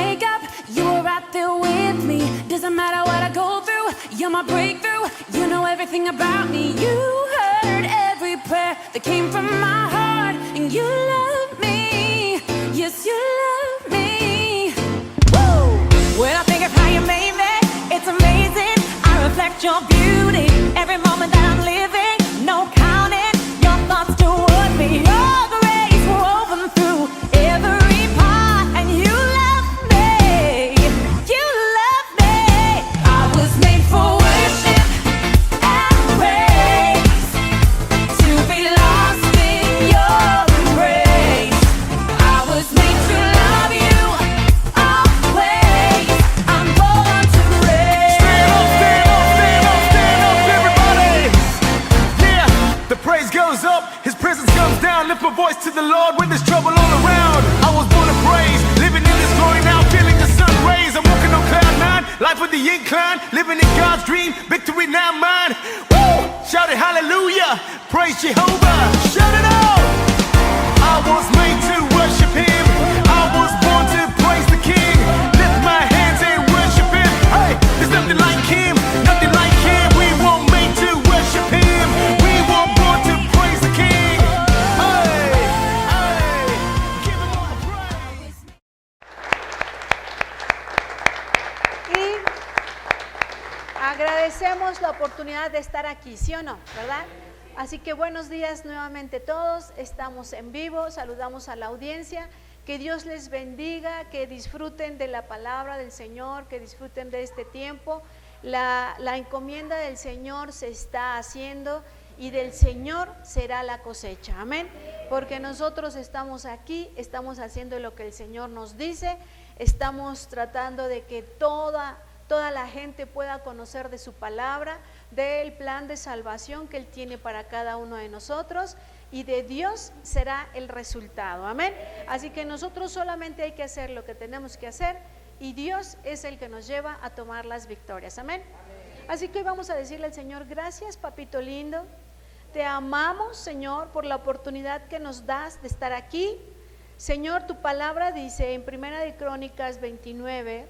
wake up, you were right there with me. Doesn't matter what I go through, you're my breakthrough. You know everything about me. You heard every prayer that came from my heart, and you love me. Yes, you love me. Woo! When I think of how you made me, it's amazing. I reflect your beauty every moment that I'm living. No counting your thoughts toward me. Your grace woven through every part, and you love me. You love me. I was made for worship and praise, to be lost in your embrace. I was made to love you always. I'm born to praise. Stand up, stand up, stand up, stand up, everybody. Yeah, the praise goes up, His presence comes down. Lift my voice to the Lord when there's trouble all around. I was born to praise, living in this glory now, feeling the sun rays. I'm walking on cloud nine, life with the incline, living in God's dream, victory now mine. Woo! Shout it hallelujah, praise Jehovah, shout it out. I was made to worship Him, I was born to praise the King. Lift my hands and worship Him. Hey, there's nothing like Him, nothing like Him. We weren't made to worship Him, we were born to praise the King. Hey, hey, give Him all the praise. Y agradecemos la oportunidad de estar aquí, ¿sí o no? ¿Verdad? Así que buenos días nuevamente todos, estamos en vivo, saludamos a la audiencia, que Dios les bendiga, que disfruten de la palabra del Señor, que disfruten de este tiempo. La encomienda del Señor se está haciendo y del Señor será la cosecha, amén, porque nosotros estamos aquí, estamos haciendo lo que el Señor nos dice, estamos tratando de que toda la gente pueda conocer de su palabra, del plan de salvación que Él tiene para cada uno de nosotros, y de Dios será el resultado, amén. Así que nosotros solamente hay que hacer lo que tenemos que hacer, y Dios es el que nos lleva a tomar las victorias, amén. Así que hoy vamos a decirle al Señor: gracias, papito lindo, te amamos, Señor, por la oportunidad que nos das de estar aquí. Señor, tu palabra dice en Primera de Crónicas 29,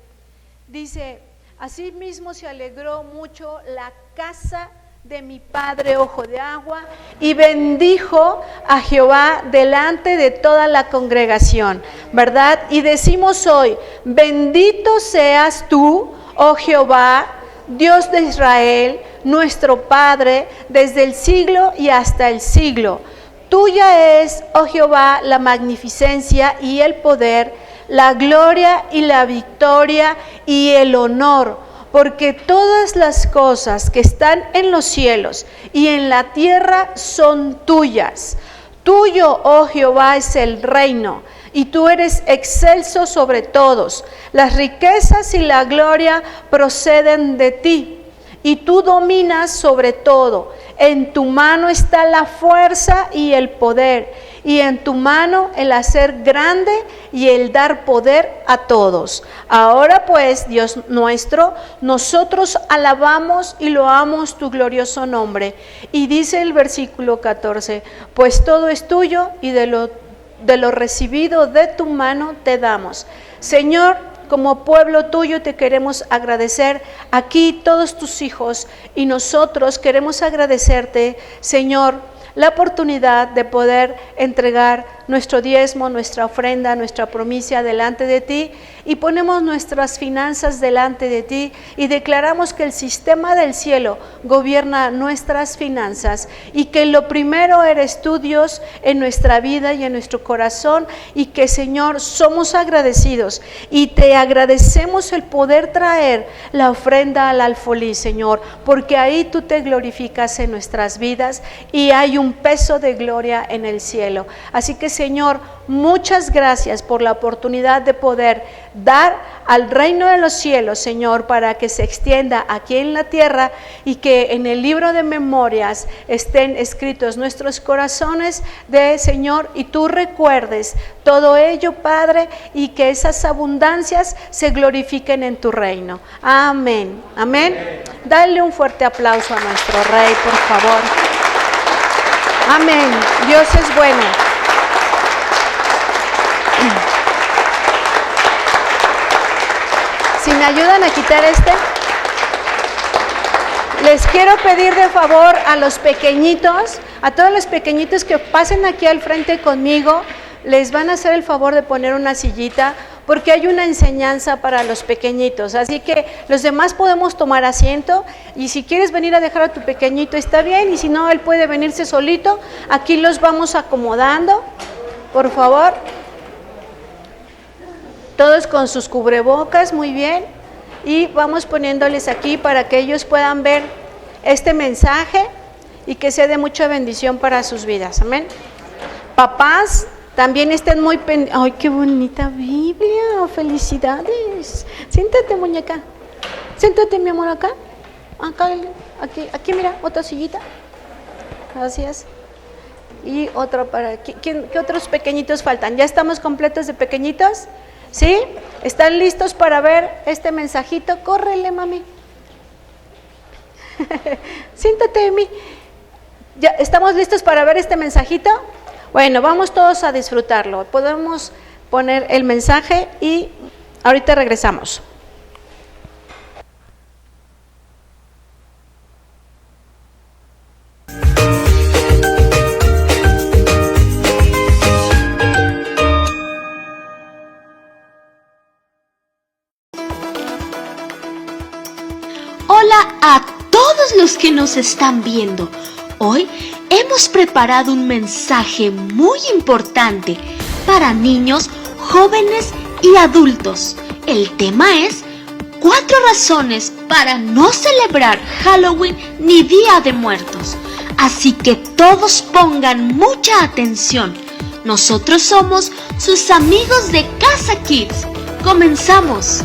dice: asimismo se alegró mucho la casa de mi padre Ojo de Agua, y bendijo a Jehová delante de toda la congregación, ¿verdad? Y decimos hoy: bendito seas tú, oh Jehová, Dios de Israel, nuestro Padre, desde el siglo y hasta el siglo. Tuya es, oh Jehová, la magnificencia y el poder, la gloria y la victoria y el honor, porque todas las cosas que están en los cielos y en la tierra son tuyas. Tuyo, oh Jehová, es el reino, y tú eres excelso sobre todos. Las riquezas y la gloria proceden de ti, y tú dominas sobre todo. En tu mano está la fuerza y el poder, y en tu mano el hacer grande y el dar poder a todos. Ahora pues, Dios nuestro, nosotros alabamos y loamos tu glorioso nombre. Y dice el versículo 14, pues todo es tuyo, y de lo recibido de tu mano te damos. Señor, como pueblo tuyo te queremos agradecer aquí todos tus hijos, y nosotros queremos agradecerte, Señor, la oportunidad de poder entregar nuestro diezmo, nuestra ofrenda, nuestra promesa delante de ti, y ponemos nuestras finanzas delante de ti y declaramos que el sistema del cielo gobierna nuestras finanzas, y que lo primero eres tú, Dios, en nuestra vida y en nuestro corazón, y que, Señor, somos agradecidos y te agradecemos el poder traer la ofrenda al alfolí, Señor, porque ahí tú te glorificas en nuestras vidas y hay un peso de gloria en el cielo. Así que, Señor, muchas gracias por la oportunidad de poder dar al reino de los cielos, Señor, para que se extienda aquí en la tierra, y que en el libro de memorias estén escritos nuestros corazones de Señor, y tú recuerdes todo ello, Padre, y que esas abundancias se glorifiquen en tu reino. Amén. Amén. Dale un fuerte aplauso a nuestro Rey, por favor. Amén. Dios es bueno. Si me ayudan a quitar este. Les quiero pedir de favor a los pequeñitos, a todos los pequeñitos que pasen aquí al frente conmigo, les van a hacer el favor de poner una sillita, porque hay una enseñanza para los pequeñitos. Así que los demás podemos tomar asiento, y si quieres venir a dejar a tu pequeñito está bien, y si no, él puede venirse solito. Aquí los vamos acomodando, por favor. Todos con sus cubrebocas, muy bien. Y vamos poniéndoles aquí para que ellos puedan ver este mensaje y que sea de mucha bendición para sus vidas. Amén. Papás, también estén muy pendientes. ¡Ay, qué bonita Biblia! ¡Felicidades! Siéntate, muñeca. Siéntate, mi amor, acá. Acá, aquí, mira, otra sillita. Gracias. Y otra para aquí. ¿Qué otros pequeñitos faltan? ¿Ya estamos completos de pequeñitos? ¿Sí? ¿Están listos para ver este mensajito? Córrele, mami. Siéntate, Emi. ¿Ya estamos listos para ver este mensajito? Bueno, vamos todos a disfrutarlo. Podemos poner el mensaje y ahorita regresamos. Hola a todos los que nos están viendo. Hoy hemos preparado un mensaje muy importante para niños, jóvenes y adultos. El tema es 4 razones para no celebrar Halloween ni Día de Muertos. Así que todos pongan mucha atención. Nosotros somos sus amigos de Casa Kids. ¡Comenzamos!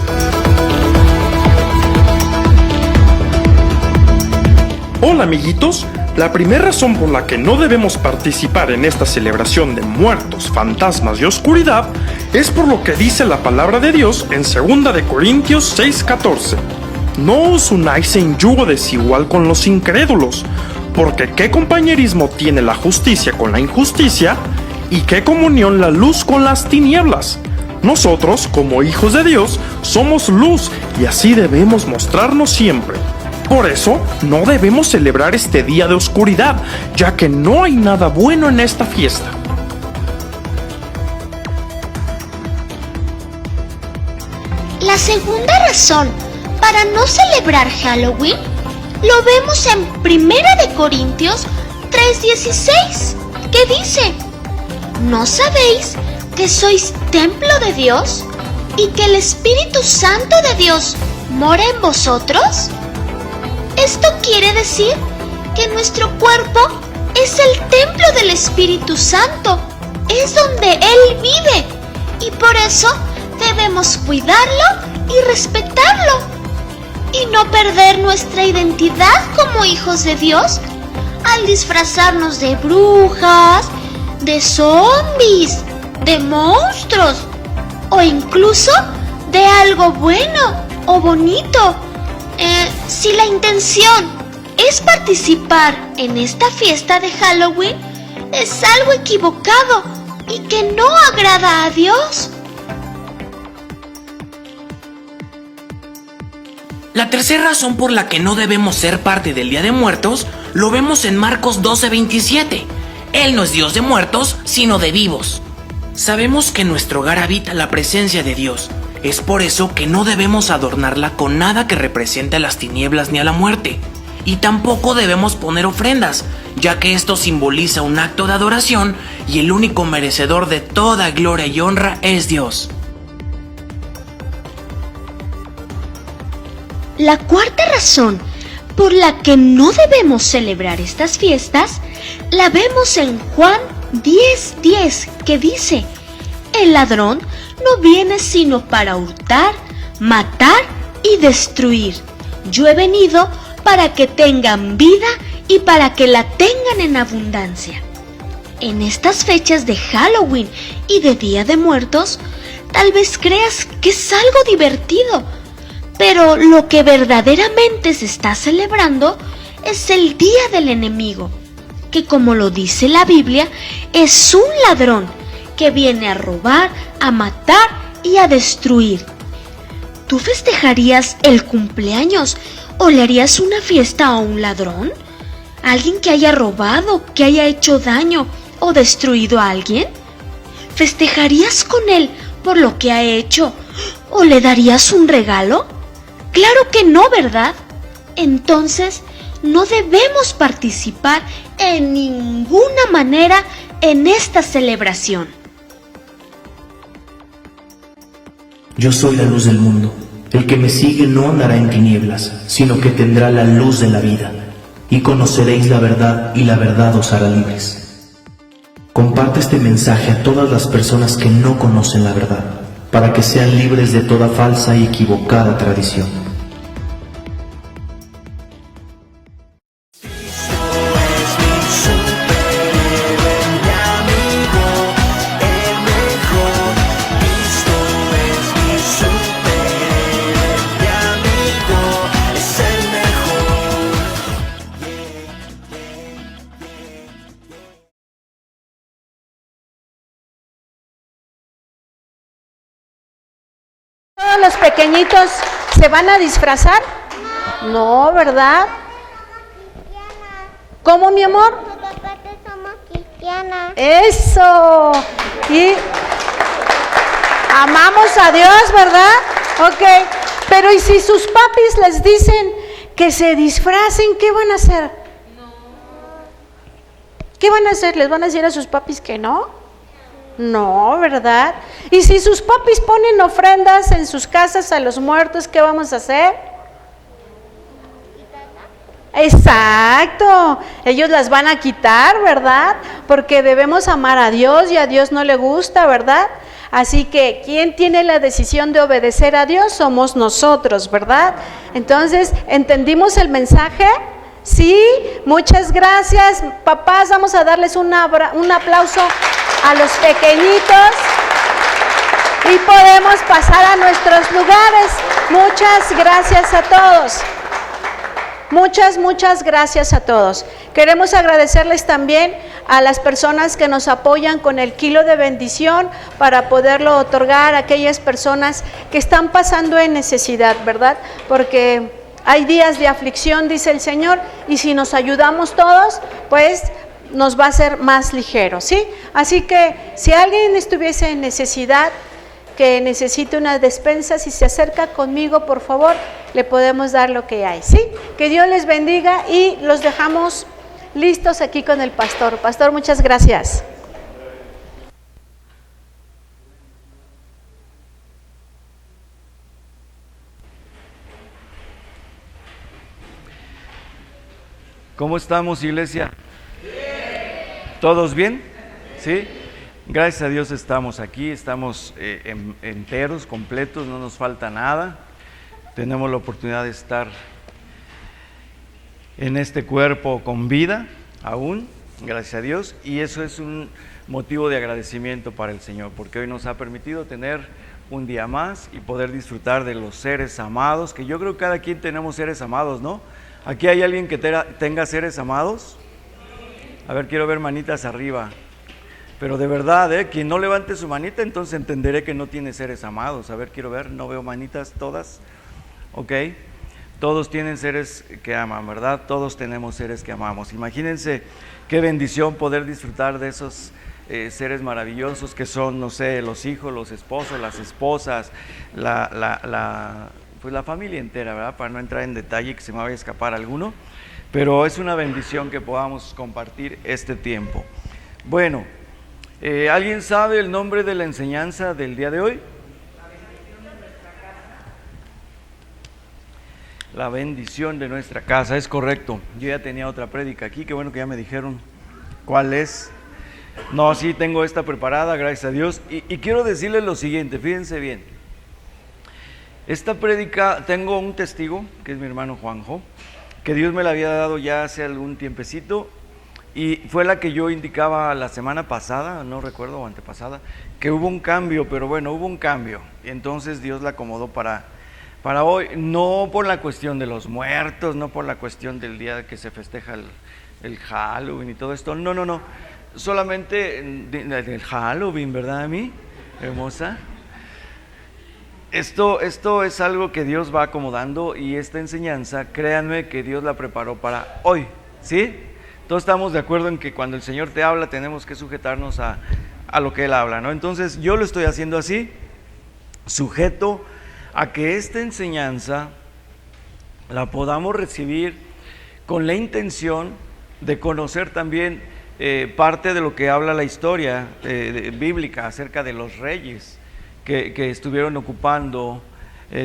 Hola amiguitos, la primera razón por la que no debemos participar en esta celebración de muertos, fantasmas y oscuridad es por lo que dice la palabra de Dios en 2 de Corintios 6:14. No os unáis en yugo desigual con los incrédulos, porque ¿qué compañerismo tiene la justicia con la injusticia? ¿Y qué comunión la luz con las tinieblas? Nosotros, como hijos de Dios, somos luz y así debemos mostrarnos siempre. Por eso, no debemos celebrar este día de oscuridad, ya que no hay nada bueno en esta fiesta. La segunda razón para no celebrar Halloween lo vemos en 1 de Corintios 3:16, que dice: ¿no sabéis que sois templo de Dios y que el Espíritu Santo de Dios mora en vosotros? Esto quiere decir que nuestro cuerpo es el templo del Espíritu Santo, es donde Él vive, y por eso debemos cuidarlo y respetarlo, y no perder nuestra identidad como hijos de Dios al disfrazarnos de brujas, de zombies, de monstruos, o incluso de algo bueno o bonito. Si la intención es participar en esta fiesta de Halloween, es algo equivocado y que no agrada a Dios. La tercera razón por la que no debemos ser parte del Día de Muertos lo vemos en Marcos 12:27. Él no es Dios de muertos, sino de vivos. Sabemos que en nuestro hogar habita la presencia de Dios. Es por eso que no debemos adornarla con nada que represente a las tinieblas ni a la muerte. Y tampoco debemos poner ofrendas, ya que esto simboliza un acto de adoración y el único merecedor de toda gloria y honra es Dios. La cuarta razón por la que no debemos celebrar estas fiestas la vemos en Juan 10:10, que dice: el ladrón no viene sino para hurtar, matar y destruir. Yo he venido para que tengan vida y para que la tengan en abundancia. En estas fechas de Halloween y de Día de Muertos, tal vez creas que es algo divertido, pero lo que verdaderamente se está celebrando es el día del enemigo, que, como lo dice la Biblia, es un ladrón que viene a robar, a matar y a destruir. ¿tú festejarías el cumpleaños o le harías una fiesta a un ladrón? ¿A alguien que haya robado, que haya hecho daño o destruido a alguien? ¿Festejarías con él por lo que ha hecho o le darías un regalo? Claro que no, ¿verdad? Entonces, no debemos participar en ninguna manera en esta celebración. Yo soy la luz del mundo. El que me sigue no andará en tinieblas, sino que tendrá la luz de la vida. Y conoceréis la verdad, y la verdad os hará libres. Comparte este mensaje a todas las personas que no conocen la verdad, para que sean libres de toda falsa y equivocada tradición. ¿Todos los pequeñitos se van a disfrazar? No, ¿verdad? ¿Cómo, mi amor? Somos cristianas. Eso. Y amamos a Dios, ¿verdad? Ok. Pero ¿y si sus papis les dicen que se disfracen, qué van a hacer? ¿Qué van a hacer? ¿Les van a decir a sus papis que no? No, ¿verdad? Y si sus papis ponen ofrendas en sus casas a los muertos, ¿qué vamos a hacer? Exacto, ellos las van a quitar, ¿verdad? Porque debemos amar a Dios y a Dios no le gusta, ¿verdad? Así que, ¿quién tiene la decisión de obedecer a Dios? Somos nosotros, ¿verdad? Entonces, ¿entendimos el mensaje? Sí, muchas gracias. Papás, vamos a darles un aplauso a los pequeñitos y podemos pasar a nuestros lugares. Muchas gracias a todos. Muchas gracias a todos. Queremos agradecerles también a las personas que nos apoyan con el kilo de bendición para poderlo otorgar a aquellas personas que están pasando en necesidad, ¿verdad? Porque hay días de aflicción, dice el Señor, y si nos ayudamos todos, pues nos va a ser más ligero, ¿sí? Así que si alguien estuviese en necesidad, que necesite una despensa, si se acerca conmigo, por favor, le podemos dar lo que hay, ¿sí? Que Dios les bendiga y los dejamos listos aquí con el pastor. Pastor, muchas gracias. ¿Cómo estamos, iglesia? ¿Todos bien? ¿Sí? Gracias a Dios estamos aquí, estamos enteros, completos, no nos falta nada. Tenemos la oportunidad de estar en este cuerpo con vida aún, gracias a Dios, y eso es un motivo de agradecimiento para el Señor, porque hoy nos ha permitido tener un día más y poder disfrutar de los seres amados, que yo creo que cada quien tenemos seres amados, ¿no? ¿Aquí hay alguien que tenga seres amados? A ver, quiero ver manitas arriba. Pero de verdad, quien no levante su manita, entonces entenderé que no tiene seres amados. A ver, quiero ver, no veo manitas todas. Ok, todos tienen seres que aman, ¿verdad? Todos tenemos seres que amamos. Imagínense qué bendición poder disfrutar de esos seres maravillosos que son, no sé, los hijos, los esposos, las esposas, pues la familia entera, ¿verdad? Para no entrar en detalle que se me vaya a escapar alguno, pero es una bendición que podamos compartir este tiempo. Bueno, ¿alguien sabe el nombre de la enseñanza del día de hoy? La bendición de nuestra casa, es correcto. Yo ya tenía otra prédica aquí, qué bueno que ya me dijeron cuál es. No, sí, tengo esta preparada, gracias a Dios. Y quiero decirles lo siguiente, fíjense bien. Esta prédica, tengo un testigo, que es mi hermano Juanjo, que Dios me la había dado ya hace algún tiempecito, y fue la que yo indicaba la semana pasada, no recuerdo, o antepasada, que hubo un cambio, pero bueno, hubo un cambio, y entonces Dios la acomodó para hoy, no por la cuestión de los muertos, no por la cuestión del día que se festeja el Halloween y todo esto, no, solamente del Halloween, ¿verdad, a mí? Hermosa. Esto es algo que Dios va acomodando, y esta enseñanza, créanme que Dios la preparó para hoy, ¿sí? Todos estamos de acuerdo en que cuando el Señor te habla tenemos que sujetarnos a lo que Él habla, ¿no? Entonces yo lo estoy haciendo así, sujeto a que esta enseñanza la podamos recibir con la intención de conocer también parte de lo que habla la historia bíblica acerca de los reyes que estuvieron ocupando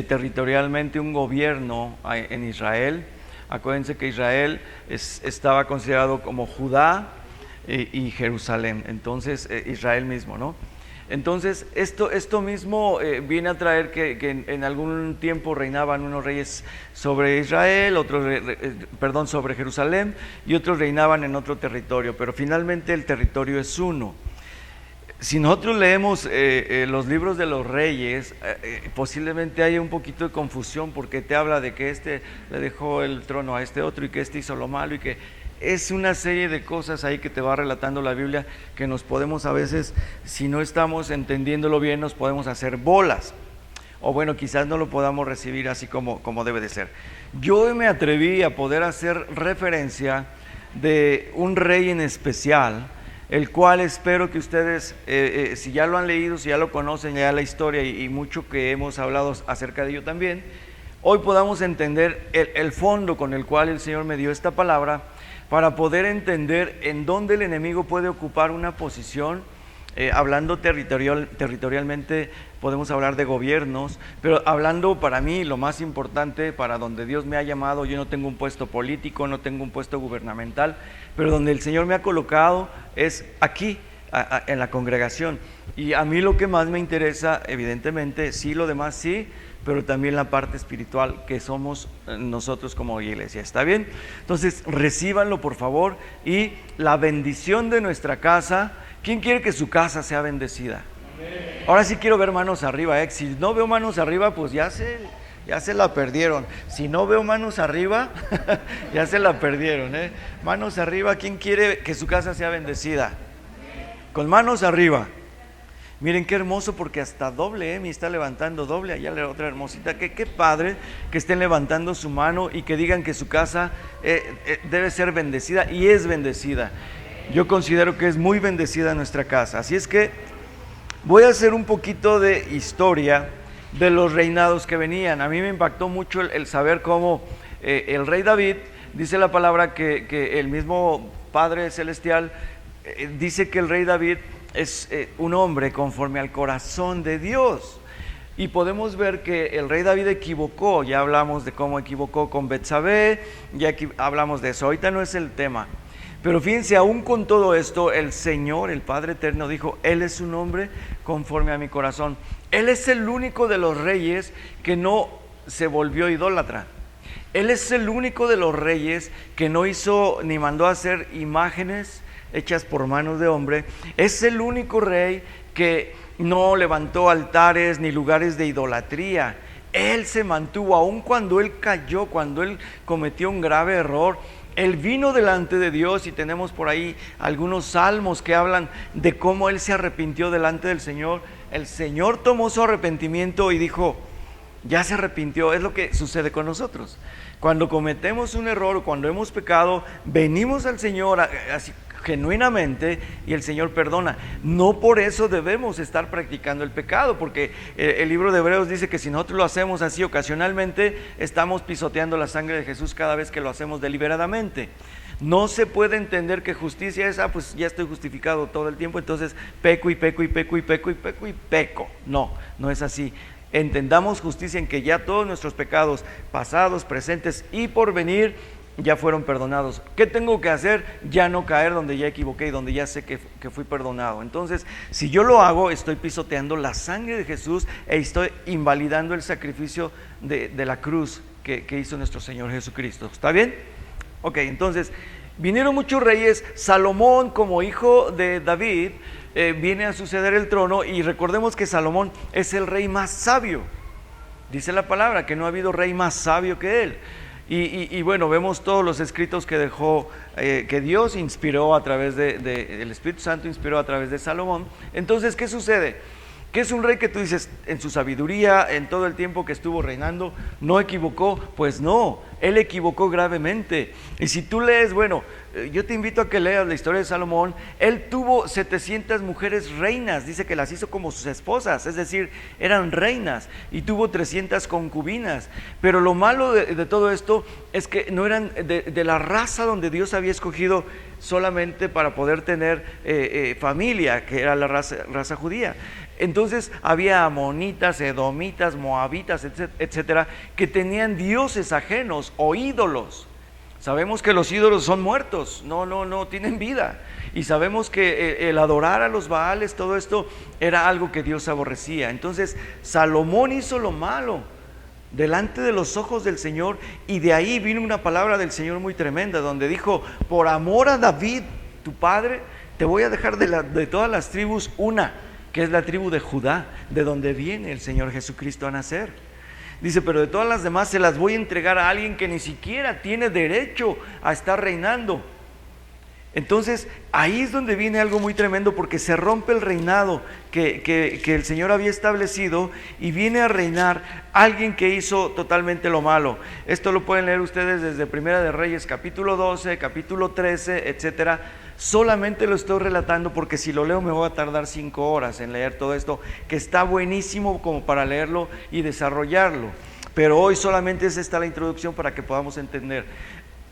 territorialmente un gobierno en Israel. Acuérdense que Israel estaba considerado como Judá y Jerusalén, entonces Israel mismo, ¿no? Entonces esto mismo viene a traer que en algún tiempo reinaban unos reyes sobre Israel, otros sobre Jerusalén, y otros reinaban en otro territorio, pero finalmente el territorio es uno. Si nosotros leemos los libros de los reyes, posiblemente haya un poquito de confusión, porque te habla de que este le dejó el trono a este otro, y que este hizo lo malo, y que es una serie de cosas ahí que te va relatando la Biblia, que nos podemos a veces, si no estamos entendiéndolo bien, nos podemos hacer bolas, o bueno, quizás no lo podamos recibir así como debe de ser. Yo me atreví a poder hacer referencia de un rey en especial, el cual espero que ustedes, si ya lo han leído, si ya lo conocen, ya la historia y mucho que hemos hablado acerca de ello también, hoy podamos entender el fondo con el cual el Señor me dio esta palabra, para poder entender en dónde el enemigo puede ocupar una posición. Hablando territorialmente, podemos hablar de gobiernos, pero hablando para mí lo más importante, para donde Dios me ha llamado, yo no tengo un puesto político, no tengo un puesto gubernamental, pero donde el Señor me ha colocado es aquí, en la congregación. Y a mí lo que más me interesa, evidentemente, sí, lo demás sí, pero también la parte espiritual que somos nosotros como iglesia. ¿Está bien? Entonces, recíbanlo por favor, y la bendición de nuestra casa. ¿Quién quiere que su casa sea bendecida? Ahora sí quiero ver manos arriba, ¿eh? Si no veo manos arriba, pues ya se la perdieron. Si no veo manos arriba, ya se la perdieron, ¿eh? Manos arriba, ¿quién quiere que su casa sea bendecida? Con manos arriba. Miren qué hermoso, porque hasta doble me está levantando, doble, allá la otra hermosita. Qué padre que estén levantando su mano y que digan que su casa debe ser bendecida, y es bendecida. Yo considero que es muy bendecida nuestra casa. Así es que voy a hacer un poquito de historia de los reinados que venían. A mí me impactó mucho el saber cómo el rey David, dice la palabra que el mismo Padre Celestial dice que el rey David es un hombre conforme al corazón de Dios. Y podemos ver que el rey David equivocó. Ya hablamos de cómo equivocó con Betsabé, ya aquí hablamos de eso. Ahorita no es el tema. Pero fíjense, aún con todo esto, el Señor, el Padre Eterno, dijo: Él es un hombre conforme a mi corazón. Él es el único de los reyes que no se volvió idólatra. Él es el único de los reyes que no hizo ni mandó a hacer imágenes hechas por manos de hombre. Es el único rey que no levantó altares ni lugares de idolatría. Él se mantuvo, aun cuando él cayó, cuando él cometió un grave error. Él vino delante de Dios, y tenemos por ahí algunos salmos que hablan de cómo él se arrepintió delante del Señor. El Señor tomó su arrepentimiento y dijo: ya se arrepintió. Es lo que sucede con nosotros. Cuando cometemos un error o cuando hemos pecado, venimos al Señor así genuinamente, y el Señor perdona. No por eso debemos estar practicando el pecado, porque el libro de Hebreos dice que si nosotros lo hacemos así ocasionalmente, estamos pisoteando la sangre de Jesús cada vez que lo hacemos deliberadamente. No se puede entender que justicia es: pues ya estoy justificado todo el tiempo, entonces peco y peco y peco y peco y peco y peco. No, no es así. Entendamos justicia en que ya todos nuestros pecados, pasados, presentes y por venir, ya fueron perdonados. ¿Qué tengo que hacer? Ya no caer donde ya equivoqué y donde ya sé que fui perdonado. Entonces, si yo lo hago, estoy pisoteando la sangre de Jesús e estoy invalidando el sacrificio de la cruz que hizo nuestro Señor Jesucristo. ¿Está bien? Ok, entonces, vinieron muchos reyes. Salomón, como hijo de David, viene a suceder el trono, y recordemos que Salomón es el rey más sabio. Dice la palabra que no ha habido rey más sabio que él. Y bueno, vemos todos los escritos que dejó, que Dios inspiró a través el Espíritu Santo inspiró a través de Salomón. Entonces, ¿qué sucede? que es un rey que tú dices, en su sabiduría, en todo el tiempo que estuvo reinando, no equivocó. Pues no, él equivocó gravemente. Y si tú lees, bueno, yo te invito a que leas la historia de Salomón. Él tuvo 700 mujeres reinas, dice que las hizo como sus esposas, es decir, eran reinas, y tuvo 300 concubinas. Pero lo malo de todo esto es que no eran de la raza donde Dios había escogido solamente para poder tener familia, que era la raza judía. Entonces había amonitas, edomitas, moabitas, etcétera, que tenían dioses ajenos o ídolos. Sabemos que los ídolos son muertos, no tienen vida. Y sabemos que el adorar a los Baales, todo esto era algo que Dios aborrecía. Entonces Salomón hizo lo malo delante de los ojos del Señor, y de ahí vino una palabra del Señor muy tremenda, donde dijo: por amor a David, tu padre, te voy a dejar de todas las tribus una, que es la tribu de Judá, de donde viene el Señor Jesucristo a nacer. Dice, pero de todas las demás se las voy a entregar a alguien que ni siquiera tiene derecho a estar reinando. Entonces ahí es donde viene algo muy tremendo, porque se rompe el reinado que el Señor había establecido, y viene a reinar alguien que hizo totalmente lo malo. Esto lo pueden leer ustedes desde Primera de Reyes, capítulo 12, capítulo 13, etcétera. Solamente lo estoy relatando porque si lo leo me voy a tardar 5 horas en leer todo esto, que está buenísimo como para leerlo y desarrollarlo. Pero hoy solamente es esta la introducción para que podamos entender.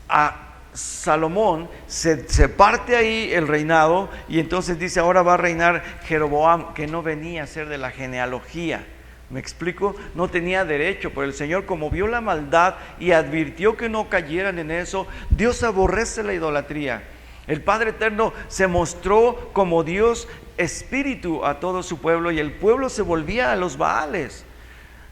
A Salomón se parte ahí el reinado, y entonces dice: ahora va a reinar Jeroboam, que no venía a ser de la genealogía. ¿Me explico? No tenía derecho, pero el Señor, como vio la maldad y advirtió que no cayeran en eso, Dios aborrece la idolatría. El Padre Eterno se mostró como Dios espíritu a todo su pueblo, y el pueblo se volvía a los Baales.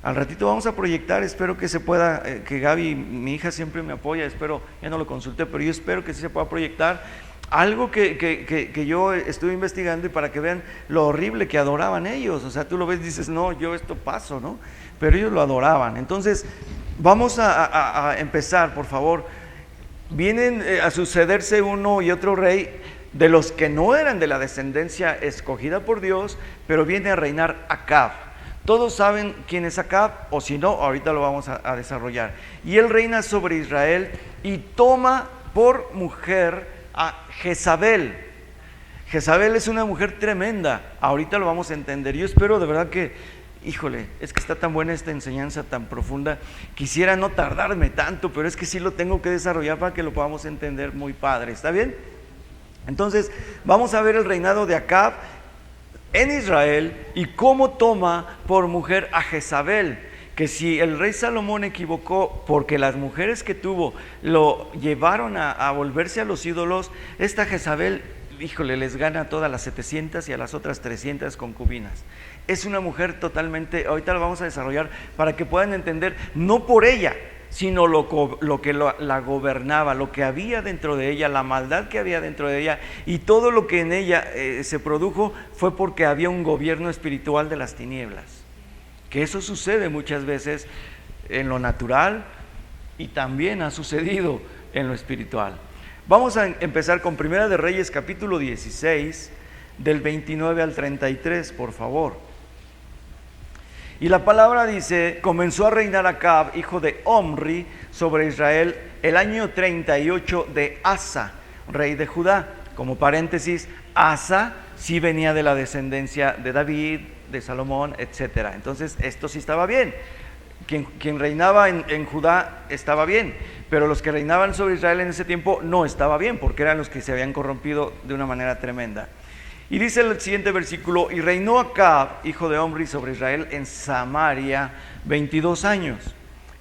Al ratito vamos a proyectar, espero que se pueda, que Gaby, mi hija, siempre me apoya, espero, ya no lo consulté, pero yo espero que sí se pueda proyectar algo que yo estuve investigando, y para que vean lo horrible que adoraban ellos. O sea, tú lo ves y dices, no, yo esto paso, ¿no? Pero ellos lo adoraban. Entonces, vamos a empezar, por favor. Vienen a sucederse uno y otro rey de los que no eran de la descendencia escogida por Dios, pero viene a reinar Acab. Todos saben quién es Acab, o si no, ahorita lo vamos a desarrollar. Y él reina sobre Israel y toma por mujer a Jezabel. Jezabel es una mujer tremenda, ahorita lo vamos a entender. Yo espero de verdad que, híjole, es que está tan buena esta enseñanza, tan profunda. Quisiera no tardarme tanto, pero es que sí lo tengo que desarrollar para que lo podamos entender muy padre. ¿Está bien? Entonces, vamos a ver el reinado de Acab en Israel y cómo toma por mujer a Jezabel. Que si el rey Salomón equivocó porque las mujeres que tuvo lo llevaron a volverse a los ídolos, esta Jezabel, híjole, les gana a todas las 700 y a las otras 300 concubinas. Es una mujer totalmente, ahorita lo vamos a desarrollar para que puedan entender, no por ella, sino lo que la gobernaba, lo que había dentro de ella, la maldad que había dentro de ella, y todo lo que en ella se produjo fue porque había un gobierno espiritual de las tinieblas. Que eso sucede muchas veces en lo natural y también ha sucedido en lo espiritual. Vamos a empezar con Primera de Reyes, capítulo 16, del 29 al 33, por favor. Y la palabra dice: comenzó a reinar Acab, hijo de Omri, sobre Israel el año 38 de Asa, rey de Judá. Como paréntesis, Asa sí venía de la descendencia de David, de Salomón, etcétera. Entonces esto sí estaba bien. Quien reinaba en Judá estaba bien, pero los que reinaban sobre Israel en ese tiempo no estaba bien, porque eran los que se habían corrompido de una manera tremenda. Y dice el siguiente versículo: y reinó Acab, hijo de Omri, sobre Israel en Samaria 22 años.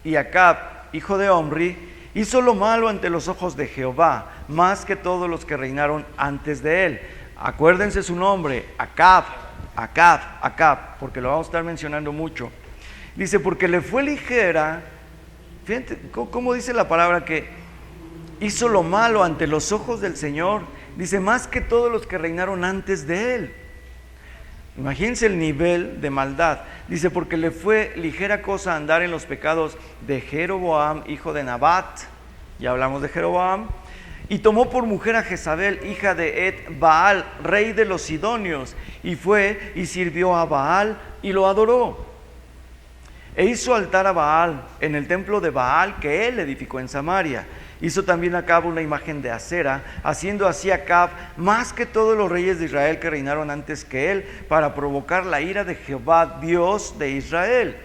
Y Acab, hijo de Omri, hizo lo malo ante los ojos de Jehová, más que todos los que reinaron antes de él. Acuérdense su nombre, Acab, Acab, Acab, porque lo vamos a estar mencionando mucho. Dice, porque le fue ligera, fíjate cómo dice la palabra, que hizo lo malo ante los ojos del Señor. Dice, más que todos los que reinaron antes de él. Imagínense el nivel de maldad. Dice, porque le fue ligera cosa andar en los pecados de Jeroboam, hijo de Nabat. Ya hablamos de Jeroboam. Y tomó por mujer a Jezabel, hija de Et-Baal, rey de los Sidonios, y fue y sirvió a Baal y lo adoró. E hizo altar a Baal en el templo de Baal que él edificó en Samaria. Hizo también Acab una imagen de acera, haciendo así Acab más que todos los reyes de Israel que reinaron antes que él, para provocar la ira de Jehová, Dios de Israel.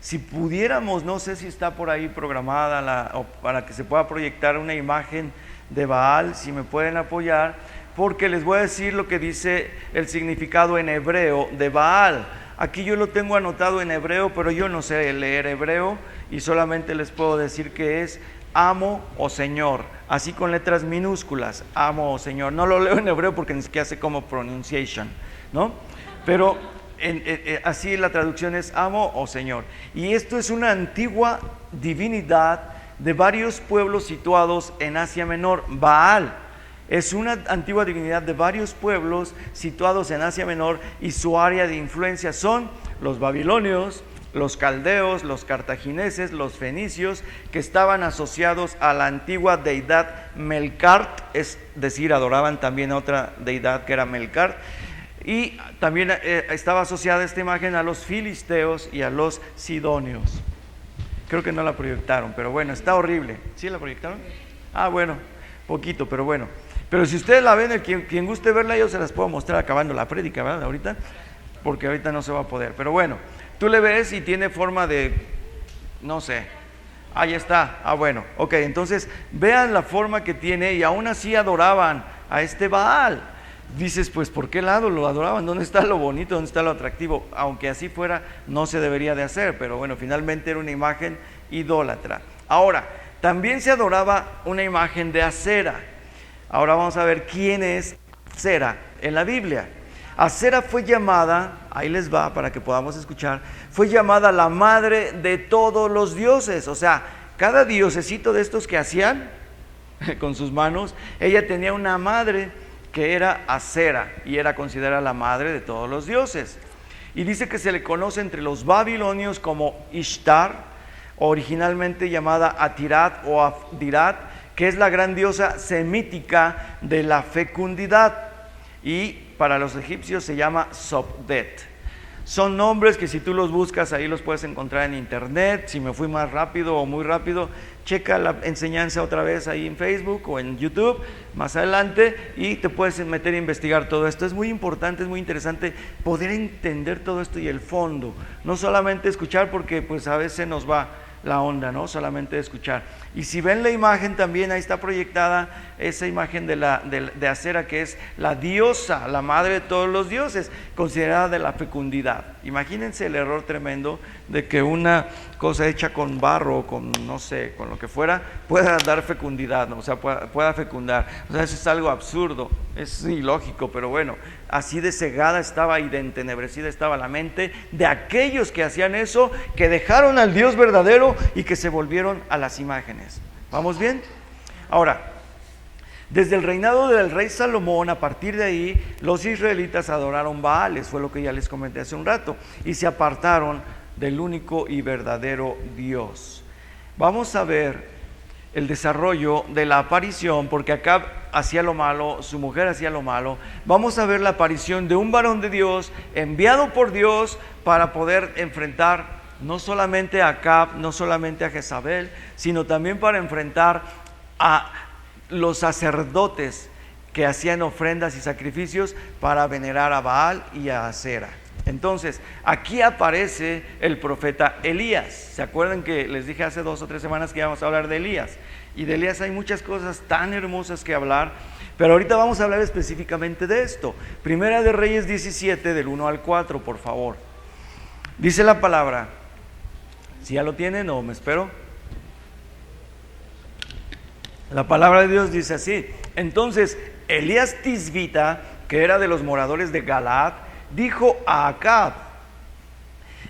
Si pudiéramos, no sé si está por ahí programada o para que se pueda proyectar una imagen de Baal, si me pueden apoyar, porque les voy a decir lo que dice el significado en hebreo de Baal. Aquí yo lo tengo anotado en hebreo, pero yo no sé leer hebreo y solamente les puedo decir que es amo o señor, así con letras minúsculas, amo o señor. No lo leo en hebreo porque ni siquiera sé cómo pronunciation, ¿no? Pero así la traducción es amo o señor. Y esto es una antigua divinidad de varios pueblos situados en Asia Menor. Baal es una antigua divinidad de varios pueblos situados en Asia Menor, y su área de influencia son los babilonios, los caldeos, los cartagineses, los fenicios, que estaban asociados a la antigua deidad Melkart, es decir, adoraban también a otra deidad que era Melkart. Y también estaba asociada esta imagen a los filisteos y a los sidonios. Creo que no la proyectaron, pero bueno, está horrible. ¿Sí la proyectaron? Ah, bueno, poquito, pero bueno. Pero si ustedes la ven, quien guste verla, yo se las puedo mostrar acabando la prédica, ¿verdad? Ahorita, porque ahorita no se va a poder. Pero bueno, tú le ves y tiene forma de, no sé, ahí está. Ah, bueno, ok, entonces vean la forma que tiene, y aún así adoraban a este Baal. Dices, pues, ¿por qué lado lo adoraban? ¿Dónde está lo bonito? ¿Dónde está lo atractivo? Aunque así fuera, no se debería de hacer, pero bueno, finalmente era una imagen idólatra. Ahora, también se adoraba una imagen de Acera. Ahora vamos a ver quién es Acera en la Biblia. Acera fue llamada, ahí les va para que podamos escuchar, fue llamada la madre de todos los dioses. O sea, cada diosecito de estos que hacían con sus manos, ella tenía una madre que era Acera, y era considerada la madre de todos los dioses. Y dice que se le conoce entre los babilonios como Ishtar, originalmente llamada Atirat o Afdirat, que es la gran diosa semítica de la fecundidad, y para los egipcios se llama Sobdet. Son nombres que si tú los buscas ahí los puedes encontrar en internet. Si me fui más rápido o muy rápido, checa la enseñanza otra vez ahí en Facebook o en YouTube más adelante y te puedes meter a investigar todo esto. Es muy importante, es muy interesante poder entender todo esto y el fondo, no solamente escuchar, porque pues a veces nos va la onda, ¿no? Solamente escuchar. Y si ven la imagen también, ahí está proyectada esa imagen de Acera, que es la diosa, la madre de todos los dioses, considerada de la fecundidad. Imagínense el error tremendo de que una cosa hecha con barro o con, no sé, con lo que fuera, pueda dar fecundidad, ¿no? O sea, pueda fecundar. O sea, eso es algo absurdo, es ilógico, pero bueno, así de cegada estaba y de entenebrecida estaba la mente de aquellos que hacían eso, que dejaron al Dios verdadero y que se volvieron a las imágenes. ¿Vamos bien? Ahora, desde el reinado del rey Salomón, a partir de ahí, los israelitas adoraron Baales, fue lo que ya les comenté hace un rato, y se apartaron del único y verdadero Dios. Vamos a ver el desarrollo de la aparición, porque Acab hacía lo malo, su mujer hacía lo malo. Vamos a ver la aparición de un varón de Dios, enviado por Dios para poder enfrentar no solamente a Acab, no solamente a Jezabel, sino también para enfrentar a los sacerdotes que hacían ofrendas y sacrificios para venerar a Baal y a Acera. Entonces, aquí aparece el profeta Elías. ¿Se acuerdan que les dije hace 2 o 3 semanas que íbamos a hablar de Elías? Y de Elías hay muchas cosas tan hermosas que hablar, pero ahorita vamos a hablar específicamente de esto. Primera de Reyes 17, del 1 al 4, por favor. Dice la palabra, si ya lo tienen o me espero. La palabra de Dios dice así: entonces Elías Tisbita, que era de los moradores de Galaad, dijo a Acab: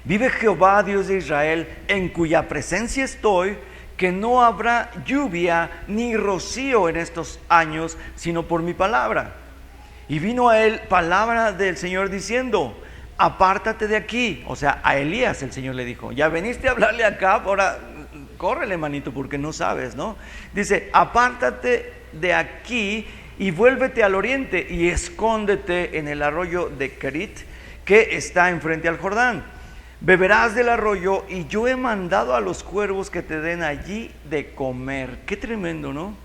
vive Jehová, Dios de Israel, en cuya presencia estoy, que no habrá lluvia ni rocío en estos años, sino por mi palabra. Y vino a él palabra del Señor diciendo: apártate de aquí. O sea, a Elías el Señor le dijo: ya veniste a hablarle a Acab, ahora córrele, manito, porque no sabes, ¿no? Dice, apártate de aquí y vuélvete al oriente y escóndete en el arroyo de Kerit, que está enfrente al Jordán. Beberás del arroyo y yo he mandado a los cuervos que te den allí de comer. Qué tremendo, ¿no?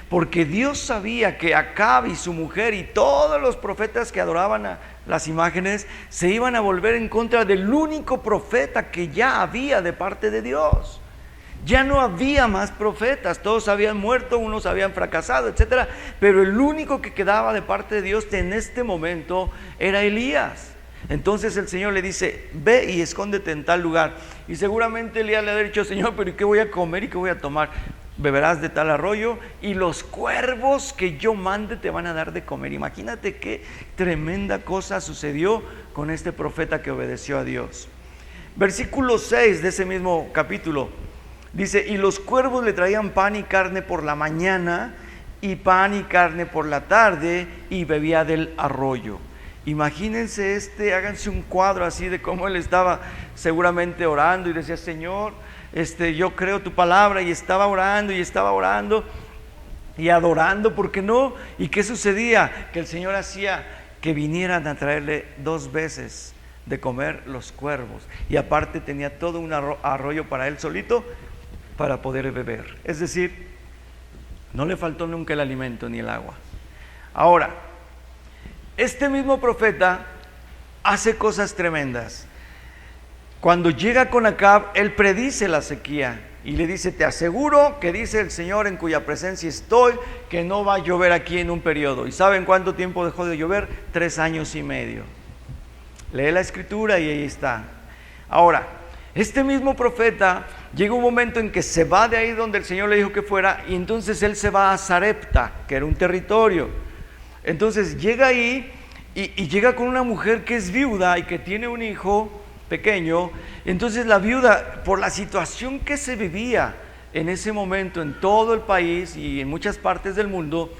Porque Dios sabía que Acab y su mujer y todos los profetas que adoraban a las imágenes se iban a volver en contra del único profeta que ya había de parte de Dios. Ya no había más profetas, todos habían muerto, unos habían fracasado, etcétera, pero el único que quedaba de parte de Dios en este momento era Elías. Entonces el Señor le dice, ve y escóndete en tal lugar. Y seguramente Elías le ha dicho, Señor, pero ¿y qué voy a comer y qué voy a tomar? Beberás de tal arroyo y los cuervos que yo mande te van a dar de comer. Imagínate qué tremenda cosa sucedió con este profeta que obedeció a Dios. Versículo 6 de ese mismo capítulo dice, y los cuervos le traían pan y carne por la mañana y pan y carne por la tarde y bebía del arroyo. Imagínense háganse un cuadro así de cómo él estaba seguramente orando y decía, Señor, yo creo tu palabra, y estaba orando y adorando, ¿por qué no? ¿Y qué sucedía? Que el Señor hacía que vinieran a traerle 2 veces de comer los cuervos, y aparte tenía todo un arroyo para él solito para poder beber. Es decir, no le faltó nunca el alimento ni el agua. Ahora, este mismo profeta hace cosas tremendas. Cuando llega con Acab, él predice la sequía y le dice, te aseguro que dice el Señor en cuya presencia estoy, que no va a llover aquí en un periodo. ¿Y saben cuánto tiempo dejó de llover? 3 años y medio. Lee la escritura y ahí está. Ahora, este mismo profeta llega un momento en que se va de ahí donde el Señor le dijo que fuera, y entonces él se va a Sarepta, que era un territorio. Entonces llega ahí y llega con una mujer que es viuda y que tiene un hijo pequeño. Entonces la viuda, por la situación que se vivía en ese momento en todo el país y en muchas partes del mundo,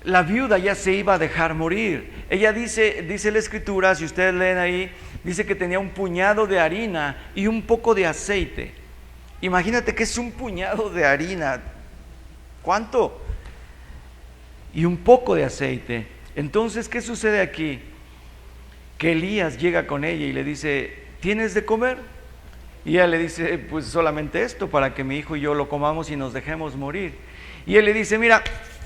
la viuda ya se iba a dejar morir. Ella dice la escritura, si ustedes leen ahí, dice que tenía un puñado de harina y un poco de aceite. Imagínate que es un puñado de harina. ¿Cuánto? Y un poco de aceite. Entonces, ¿qué sucede aquí? Que Elías llega con ella y le dice, ¿tienes de comer? Y ella le dice, pues solamente esto, para que mi hijo y yo lo comamos y nos dejemos morir. Y él le dice, mira,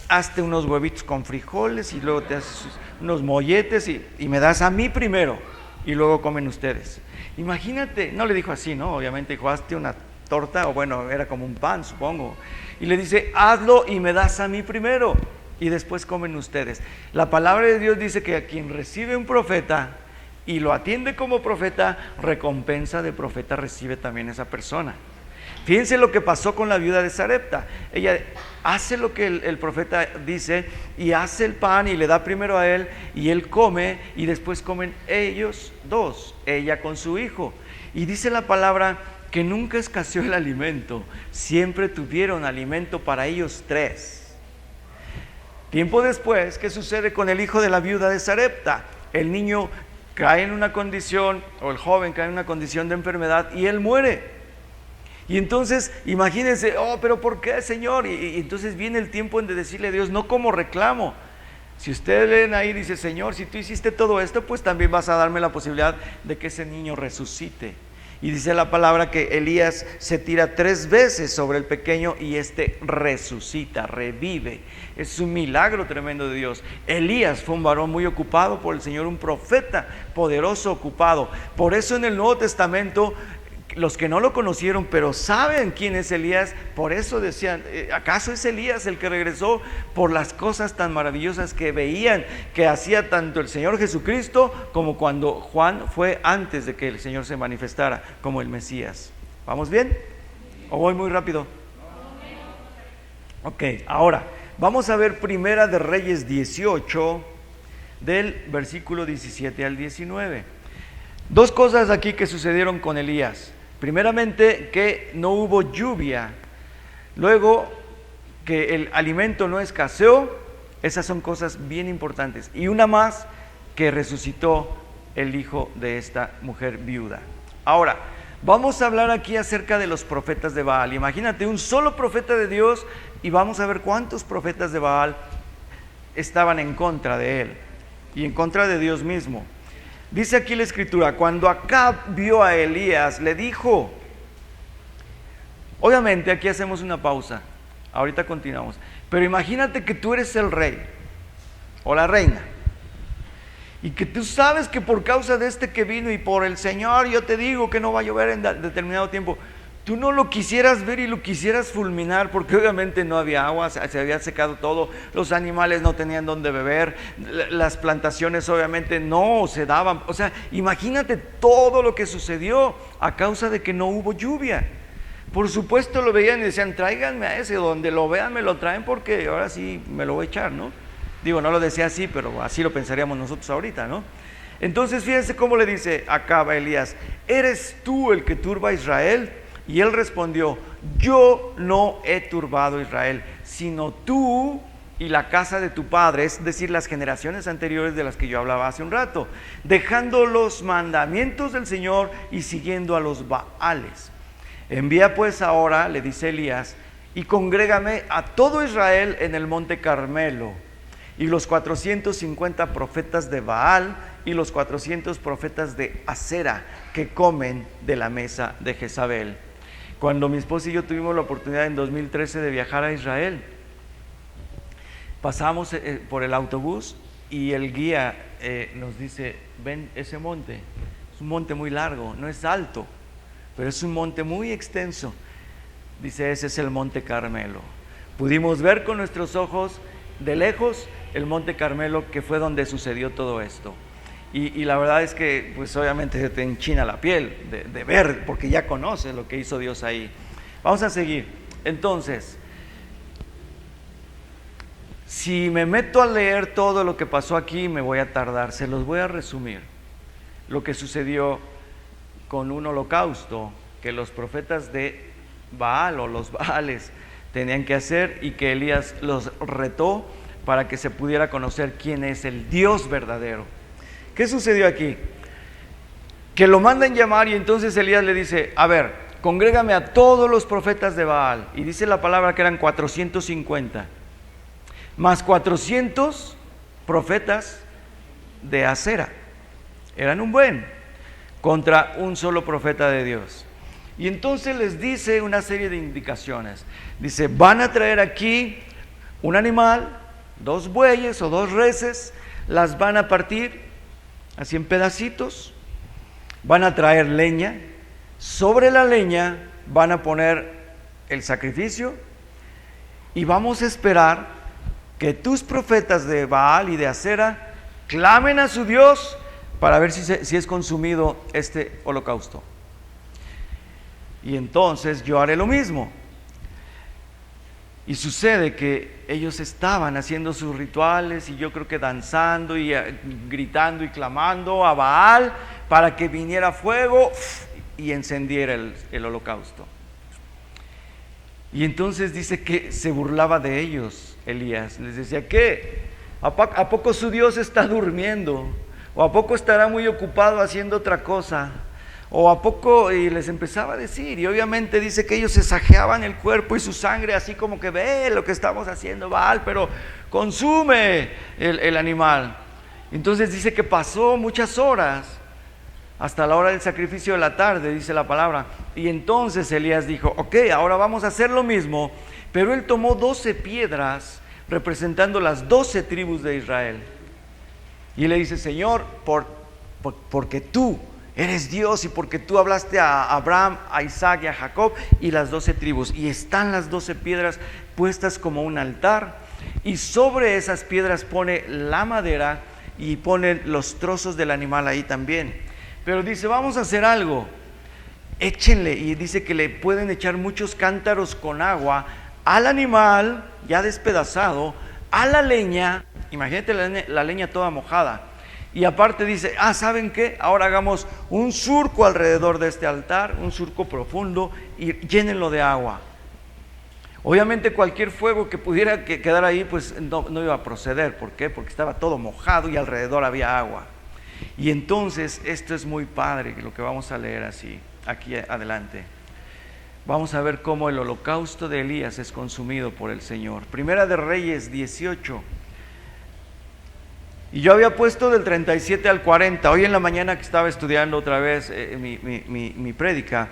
hazte unos huevitos con frijoles y luego te haces unos molletes y me das a mí primero y luego comen ustedes. Imagínate, no le dijo así, ¿no? Obviamente dijo, hazte una torta, o bueno, era como un pan, supongo. Y le dice, hazlo y me das a mí primero y después comen ustedes. La palabra de Dios dice que a quien recibe un profeta y lo atiende como profeta, recompensa de profeta recibe también esa persona. Fíjense lo que pasó con la viuda de Sarepta. Ella hace lo que el profeta dice y hace el pan y le da primero a él y él come y después comen ellos 2, ella con su hijo. Y dice la palabra que nunca escaseó el alimento, siempre tuvieron alimento para ellos 3. Tiempo después, ¿qué sucede con el hijo de la viuda de Sarepta? El niño cae en una condición, o el joven cae en una condición de enfermedad y él muere. Y entonces, imagínense, pero ¿por qué, Señor? Y entonces viene el tiempo en de decirle a Dios, no como reclamo. Si ustedes leen ahí, dice, Señor, si tú hiciste todo esto, pues también vas a darme la posibilidad de que ese niño resucite. Y dice la palabra que Elías se tira 3 veces sobre el pequeño y resucita, revive. Es un milagro tremendo de Dios. Elías fue un varón muy ocupado por el Señor, un profeta poderoso, ocupado. Por eso en el Nuevo Testamento, los que no lo conocieron, pero saben quién es Elías, por eso decían, ¿acaso es Elías el que regresó? Por las cosas tan maravillosas que veían que hacía tanto el Señor Jesucristo como cuando Juan fue antes de que el Señor se manifestara como el Mesías. ¿Vamos bien? ¿O voy muy rápido? Ok, ahora vamos a ver Primera de Reyes 18 del versículo 17 al 19. 2 cosas aquí que sucedieron con Elías. Primeramente, que no hubo lluvia. Luego, que el alimento no escaseó. Esas son cosas bien importantes. Y una más, que resucitó el hijo de esta mujer viuda. Ahora, Vamos a hablar aquí acerca de los profetas de Baal. Imagínate, un solo profeta de Dios y vamos a ver cuántos profetas de Baal estaban en contra de él y en contra de Dios mismo. Dice aquí la escritura, cuando Acab vio a Elías, le dijo, obviamente aquí hacemos una pausa, ahorita continuamos, pero imagínate que tú eres el rey o la reina y que tú sabes que por causa de este que vino y por el Señor yo te digo que no va a llover en determinado tiempo, tú no lo quisieras ver y lo quisieras fulminar porque obviamente no había agua, se había secado todo, los animales no tenían dónde beber, las plantaciones obviamente no se daban, o sea, imagínate todo lo que sucedió a causa de que no hubo lluvia. Por supuesto lo veían y decían, tráiganme a ese, donde lo vean me lo traen porque ahora sí me lo voy a echar, ¿no? Digo, no lo decía así, pero así lo pensaríamos nosotros ahorita, ¿no? Entonces fíjense cómo le dice Acab a Elías, ¿eres tú el que turba a Israel? Y él respondió, yo no he turbado a Israel, sino tú y la casa de tu padre, es decir, las generaciones anteriores de las que yo hablaba hace un rato, dejando los mandamientos del Señor y siguiendo a los Baales. Envía pues ahora, le dice Elías, y congrégame a todo Israel en el monte Carmelo, y los 450 profetas de Baal y los 400 profetas de Acera que comen de la mesa de Jezabel. Cuando mi esposa y yo tuvimos la oportunidad en 2013 de viajar a Israel, pasamos por el autobús y el guía nos dice, ven ese monte, es un monte muy largo, no es alto, pero es un monte muy extenso. Dice, ese es el monte Carmelo. Pudimos ver con nuestros ojos de lejos el monte Carmelo, que fue donde sucedió todo esto. Y la verdad es que pues obviamente se te enchina la piel de ver, porque ya conoces lo que hizo Dios ahí. Vamos a seguir. Entonces, si me meto a leer todo lo que pasó aquí, me voy a tardar. Se los voy a resumir. Lo que sucedió con un holocausto que los profetas de Baal o los Baales tenían que hacer y que Elías los retó para que se pudiera conocer quién es el Dios verdadero. ¿Qué sucedió aquí? Que lo mandan llamar y entonces Elías le dice, a ver, congrégame a todos los profetas de Baal. Y dice la palabra que eran 450, más 400 profetas de Acera. Eran un buen, contra un solo profeta de Dios. Y entonces les dice una serie de indicaciones. Dice, van a traer aquí un animal, 2 bueyes o 2 reses, las van a partir así en pedacitos, van a traer leña, sobre la leña van a poner el sacrificio y vamos a esperar que tus profetas de Baal y de Acera clamen a su Dios para ver si es consumido este holocausto. Y entonces yo haré lo mismo. Y sucede que ellos estaban haciendo sus rituales y yo creo que danzando y gritando y clamando a Baal para que viniera fuego y encendiera el holocausto. Y entonces dice que se burlaba de ellos Elías. Les decía, ¿qué? ¿A poco su Dios está durmiendo? ¿O a poco estará muy ocupado haciendo otra cosa? ¿O a poco? Y les empezaba a decir, y obviamente dice que ellos se sajeaban el cuerpo y su sangre, así como que ve lo que estamos haciendo, Baal, pero consume el animal. Entonces dice que pasó muchas horas, hasta la hora del sacrificio de la tarde, dice la palabra. Y entonces Elías dijo, ok, ahora vamos a hacer lo mismo, pero él tomó 12 piedras representando las 12 tribus de Israel. Y le dice, Señor, porque tú eres Dios y porque tú hablaste a Abraham, a Isaac y a Jacob y las 12 tribus. Y están las 12 piedras puestas como un altar y sobre esas piedras pone la madera y pone los trozos del animal ahí también. Pero dice, vamos a hacer algo, échenle, y dice que le pueden echar muchos cántaros con agua al animal ya despedazado, a la leña, imagínate la leña toda mojada. Y aparte dice, ¿saben qué? Ahora hagamos un surco alrededor de este altar, un surco profundo, y llénenlo de agua. Obviamente cualquier fuego que pudiera quedar ahí, pues no iba a proceder. ¿Por qué? Porque estaba todo mojado y alrededor había agua. Y entonces, esto es muy padre, lo que vamos a leer así. aquí adelante. Vamos a ver cómo el holocausto de Elías es consumido por el Señor. Primera de Reyes 18. Y yo había puesto del 37 al 40. Hoy en la mañana que estaba estudiando otra vez mi prédica,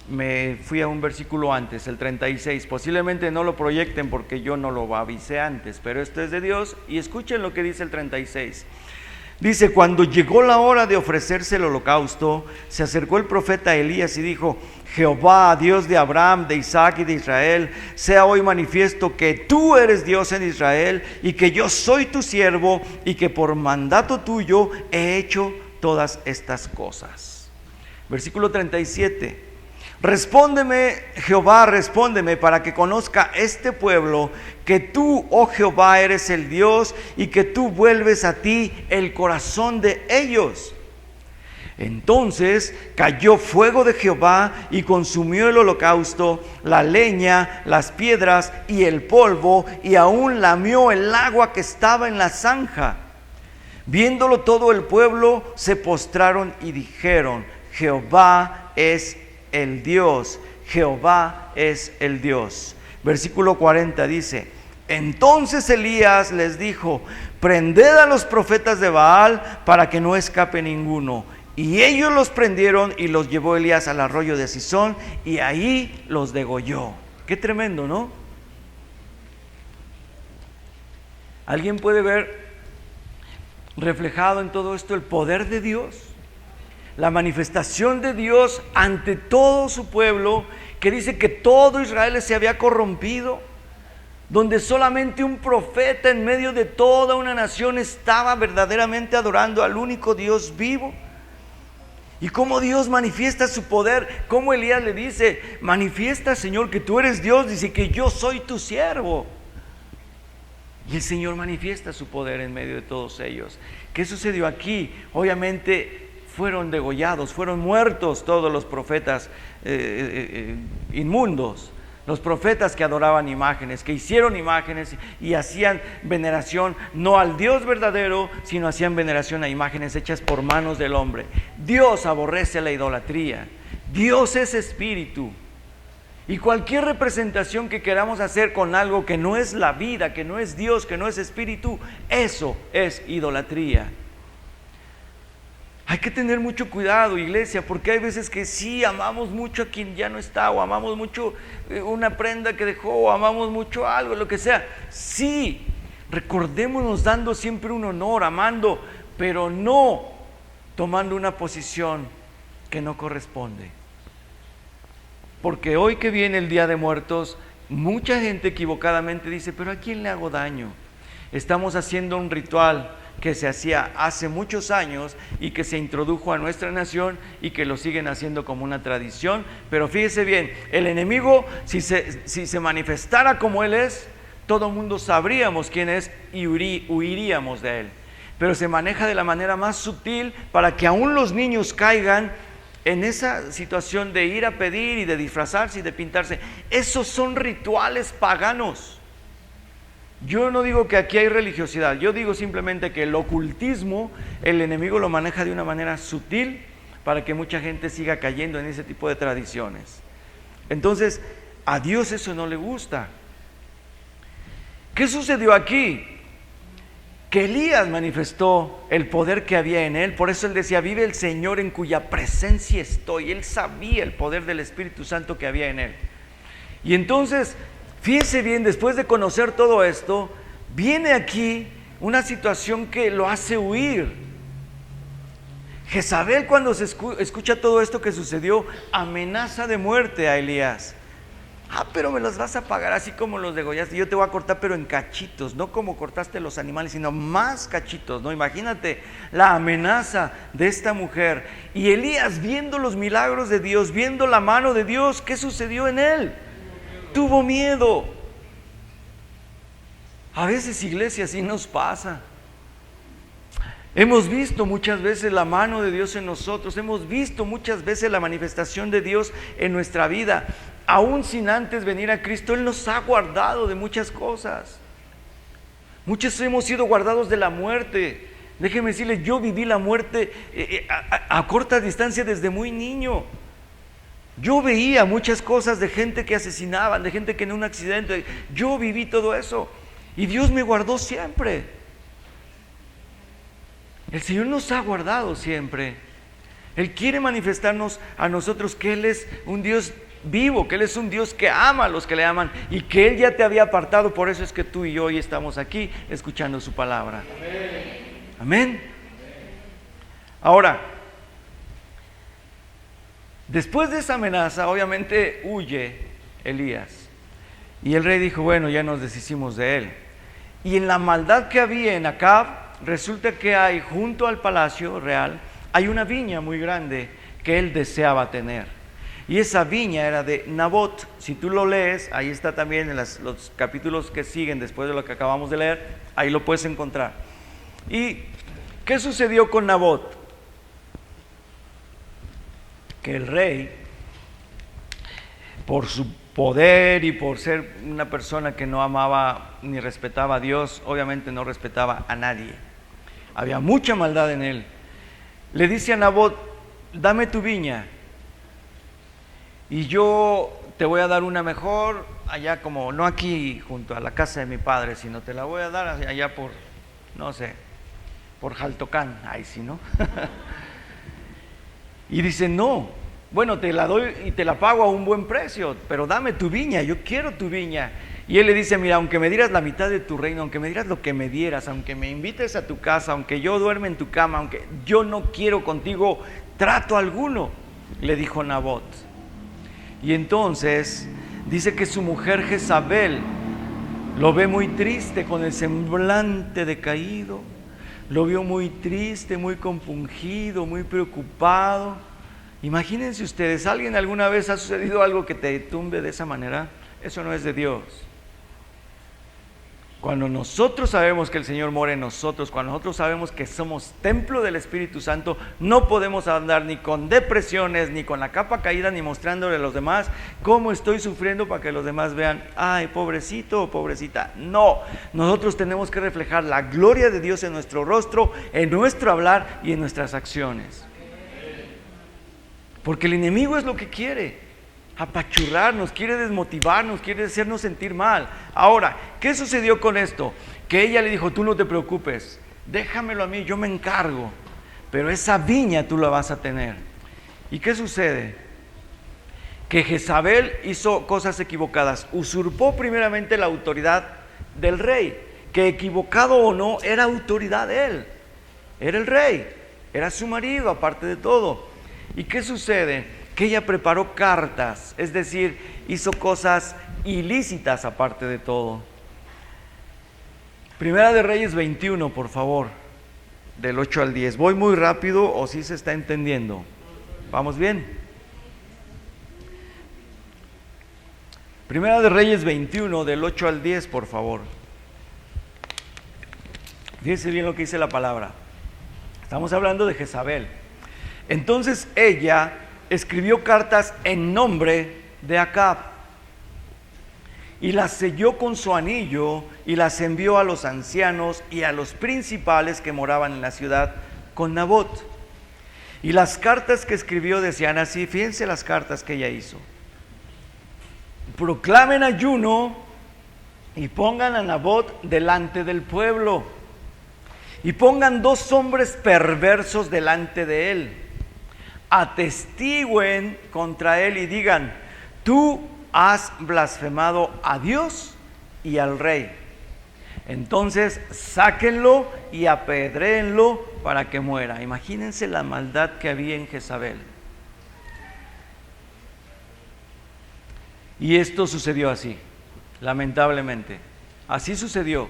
me fui a un versículo antes, el 36. Posiblemente no lo proyecten porque yo no lo avisé antes, pero esto es de Dios. Y escuchen lo que dice el 36. Dice: cuando llegó la hora de ofrecerse el holocausto, se acercó el profeta Elías y dijo: Jehová, Dios de Abraham, de Isaac y de Israel, sea hoy manifiesto que tú eres Dios en Israel y que yo soy tu siervo y que por mandato tuyo he hecho todas estas cosas. Versículo 37. Respóndeme, Jehová, respóndeme, para que conozca este pueblo que tú, oh Jehová, eres el Dios y que tú vuelves a ti el corazón de ellos. Entonces cayó fuego de Jehová y consumió el holocausto, la leña, las piedras y el polvo, y aún lamió el agua que estaba en la zanja. Viéndolo todo el pueblo se postraron y dijeron: Jehová es el Dios, Jehová es el Dios. Versículo 40 dice: entonces Elías les dijo: prended a los profetas de Baal para que no escape ninguno. Y ellos los prendieron y los llevó Elías al arroyo de Cisón y ahí los degolló. Qué tremendo, ¿no? ¿Alguien puede ver reflejado en todo esto el poder de Dios? La manifestación de Dios ante todo su pueblo, que dice que todo Israel se había corrompido, donde solamente un profeta en medio de toda una nación estaba verdaderamente adorando al único Dios vivo. Y cómo Dios manifiesta su poder, cómo Elías le dice: manifiesta, Señor, que tú eres Dios, dice que yo soy tu siervo. Y el Señor manifiesta su poder en medio de todos ellos. ¿Qué sucedió aquí? Obviamente fueron degollados, fueron muertos todos los profetas inmundos, los profetas que adoraban imágenes, que hicieron imágenes y hacían veneración no al Dios verdadero, sino hacían veneración a imágenes hechas por manos del hombre. Dios aborrece la idolatría. Dios es espíritu. Y cualquier representación que queramos hacer con algo que no es la vida, que no es Dios, que no es espíritu, eso es idolatría. Hay que tener mucho cuidado, iglesia, porque hay veces que sí amamos mucho a quien ya no está, o amamos mucho una prenda que dejó, o amamos mucho algo, lo que sea. Sí, recordémonos dando siempre un honor, amando, pero no tomando una posición que no corresponde. Porque hoy que viene el Día de Muertos, mucha gente equivocadamente dice: pero ¿a quién le hago daño? Estamos haciendo un ritual que se hacía hace muchos años y que se introdujo a nuestra nación y que lo siguen haciendo como una tradición. Pero fíjese bien, el enemigo, si se manifestara como él es, todo el mundo sabríamos quién es y huiríamos de él. Pero se maneja de la manera más sutil para que aún los niños caigan en esa situación de ir a pedir y de disfrazarse y de pintarse. Esos son rituales paganos. Yo no digo que aquí hay religiosidad, yo digo simplemente que el ocultismo, el enemigo lo maneja de una manera sutil para que mucha gente siga cayendo en ese tipo de tradiciones. Entonces, a Dios eso no le gusta. ¿Qué sucedió aquí? Que Elías manifestó el poder que había en él. Por eso él decía: vive el Señor en cuya presencia estoy. Él sabía el poder del Espíritu Santo que había en él. Y entonces, fíjense bien, después de conocer todo esto, viene aquí una situación que lo hace huir. Jezabel, cuando se escucha todo esto que sucedió, amenaza de muerte a Elías. Pero me los vas a pagar así como los degollaste. Yo te voy a cortar, pero en cachitos, no como cortaste los animales, sino más cachitos, ¿no? Imagínate la amenaza de esta mujer. Y Elías, viendo los milagros de Dios, viendo la mano de Dios, ¿qué sucedió en él? Tuvo miedo. A veces, iglesia, así nos pasa. Hemos visto muchas veces la mano de Dios en nosotros, hemos visto muchas veces la manifestación de Dios en nuestra vida. Aún sin antes venir a Cristo, Él nos ha guardado de muchas cosas. Muchos hemos sido guardados de la muerte. Déjeme decirles, yo viví la muerte a corta distancia desde muy niño. Yo veía muchas cosas de gente que asesinaban, de gente que en un accidente, yo viví todo eso y Dios me guardó siempre. El Señor nos ha guardado siempre. Él quiere manifestarnos a nosotros que Él es un Dios vivo, que Él es un Dios que ama a los que le aman y que Él ya te había apartado. Por eso es que tú y yo hoy estamos aquí escuchando su palabra. Amén. Ahora, después de esa amenaza, obviamente huye Elías. Y el rey dijo, bueno, ya nos deshicimos de él. Y en la maldad que había en Acab, resulta que hay junto al palacio real, hay una viña muy grande que él deseaba tener. Y esa viña era de Nabot. Si tú lo lees, ahí está también en los capítulos que siguen después de lo que acabamos de leer, ahí lo puedes encontrar. ¿Y qué sucedió con Nabot? Que el rey, por su poder y por ser una persona que no amaba ni respetaba a Dios, obviamente no respetaba a nadie. Había mucha maldad en él. Le dice a Nabot, dame tu viña y yo te voy a dar una mejor allá, como no aquí junto a la casa de mi padre, sino te la voy a dar allá por, no sé, por Jaltocán, ahí sí, ¿no? Y dice, no, bueno, te la doy y te la pago a un buen precio, pero dame tu viña, yo quiero tu viña. Y él le dice, mira, aunque me dieras la mitad de tu reino, aunque me dieras lo que me dieras, aunque me invites a tu casa, aunque yo duerme en tu cama, aunque yo no quiero contigo trato alguno, le dijo Nabot. Y entonces dice que su mujer Jezabel lo ve muy triste, con el semblante decaído, lo vio muy triste, muy compungido, muy preocupado. Imagínense ustedes, ¿alguien alguna vez ha sucedido algo que te tumbe de esa manera? Eso no es de Dios. Cuando nosotros sabemos que el Señor mora en nosotros, cuando nosotros sabemos que somos templo del Espíritu Santo, no podemos andar ni con depresiones, ni con la capa caída, ni mostrándole a los demás cómo estoy sufriendo para que los demás vean, ay, pobrecito o pobrecita. No, nosotros tenemos que reflejar la gloria de Dios en nuestro rostro, en nuestro hablar y en nuestras acciones. Porque el enemigo es lo que quiere. Apachurrarnos, quiere desmotivarnos, quiere hacernos sentir mal. Ahora, ¿qué sucedió con esto? Que ella le dijo, tú no te preocupes, déjamelo a mí, yo me encargo, pero esa viña tú la vas a tener. ¿Y qué sucede? Que Jezabel hizo cosas equivocadas, usurpó primeramente la autoridad del rey, que equivocado o no, era autoridad de él, era el rey, era su marido, aparte de todo. ¿Y qué sucede? Que ella preparó cartas, es decir, hizo cosas ilícitas aparte de todo. Primera de Reyes 21, por favor, del 8 al 10. ¿Voy muy rápido o sí se está entendiendo? ¿Vamos bien? Primera de Reyes 21, del 8 al 10, por favor. Fíjense bien lo que dice la palabra. Estamos hablando de Jezabel. Entonces ella escribió cartas en nombre de Acab y las selló con su anillo y las envió a los ancianos y a los principales que moraban en la ciudad con Nabot. Y las cartas que escribió decían así, fíjense las cartas que ella hizo: proclamen ayuno y pongan a Nabot delante del pueblo y pongan 2 hombres perversos delante de él. Atestiguen contra él y digan, tú has blasfemado a Dios y al rey. Entonces sáquenlo y apedréenlo para que muera. Imagínense la maldad que había en Jezabel. Y esto sucedió así, lamentablemente. Así sucedió.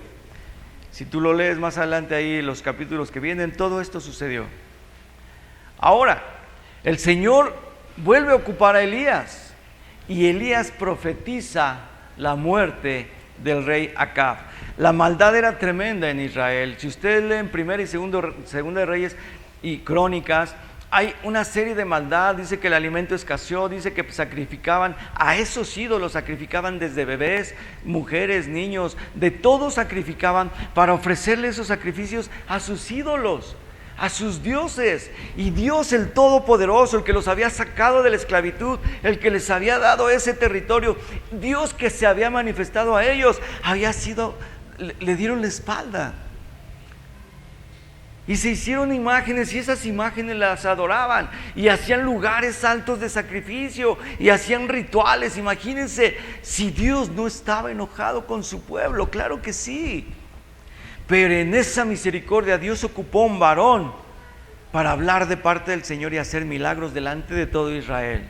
Si tú lo lees más adelante ahí, los capítulos que vienen, todo esto sucedió. Ahora, el Señor vuelve a ocupar a Elías y Elías profetiza la muerte del rey Acab. La maldad era tremenda en Israel. Si ustedes leen Primera y Segunda de Reyes y Crónicas, hay una serie de maldad. Dice que el alimento escaseó, dice que sacrificaban a esos ídolos, sacrificaban desde bebés, mujeres, niños, de todos sacrificaban para ofrecerle esos sacrificios a sus ídolos. a sus dioses. Y Dios el Todopoderoso, el que los había sacado de la esclavitud, el que les había dado ese territorio, Dios que se había manifestado a ellos, le dieron la espalda. Y se hicieron imágenes y esas imágenes las adoraban y hacían lugares altos de sacrificio y hacían rituales. Imagínense si Dios no estaba enojado con su pueblo, claro que sí. Pero en esa misericordia Dios ocupó un varón para hablar de parte del Señor y hacer milagros delante de todo Israel.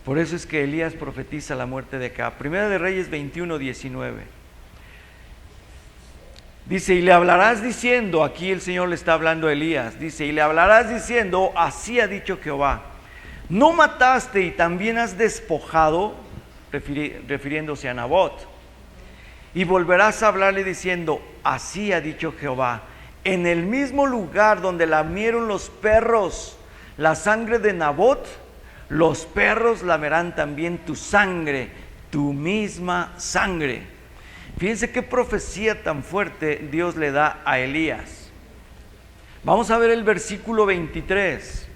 Por eso es que Elías profetiza la muerte de Acab. Primera de Reyes 21:19. Dice, y le hablarás diciendo, aquí el Señor le está hablando a Elías, dice, y le hablarás diciendo, así ha dicho Jehová, no mataste y también has despojado, refiriéndose a Nabot, y volverás a hablarle diciendo, así ha dicho Jehová, en el mismo lugar donde lamieron los perros la sangre de Nabot, los perros lamerán también tu sangre, tu misma sangre. Fíjense qué profecía tan fuerte Dios le da a Elías. Vamos a ver el versículo 23.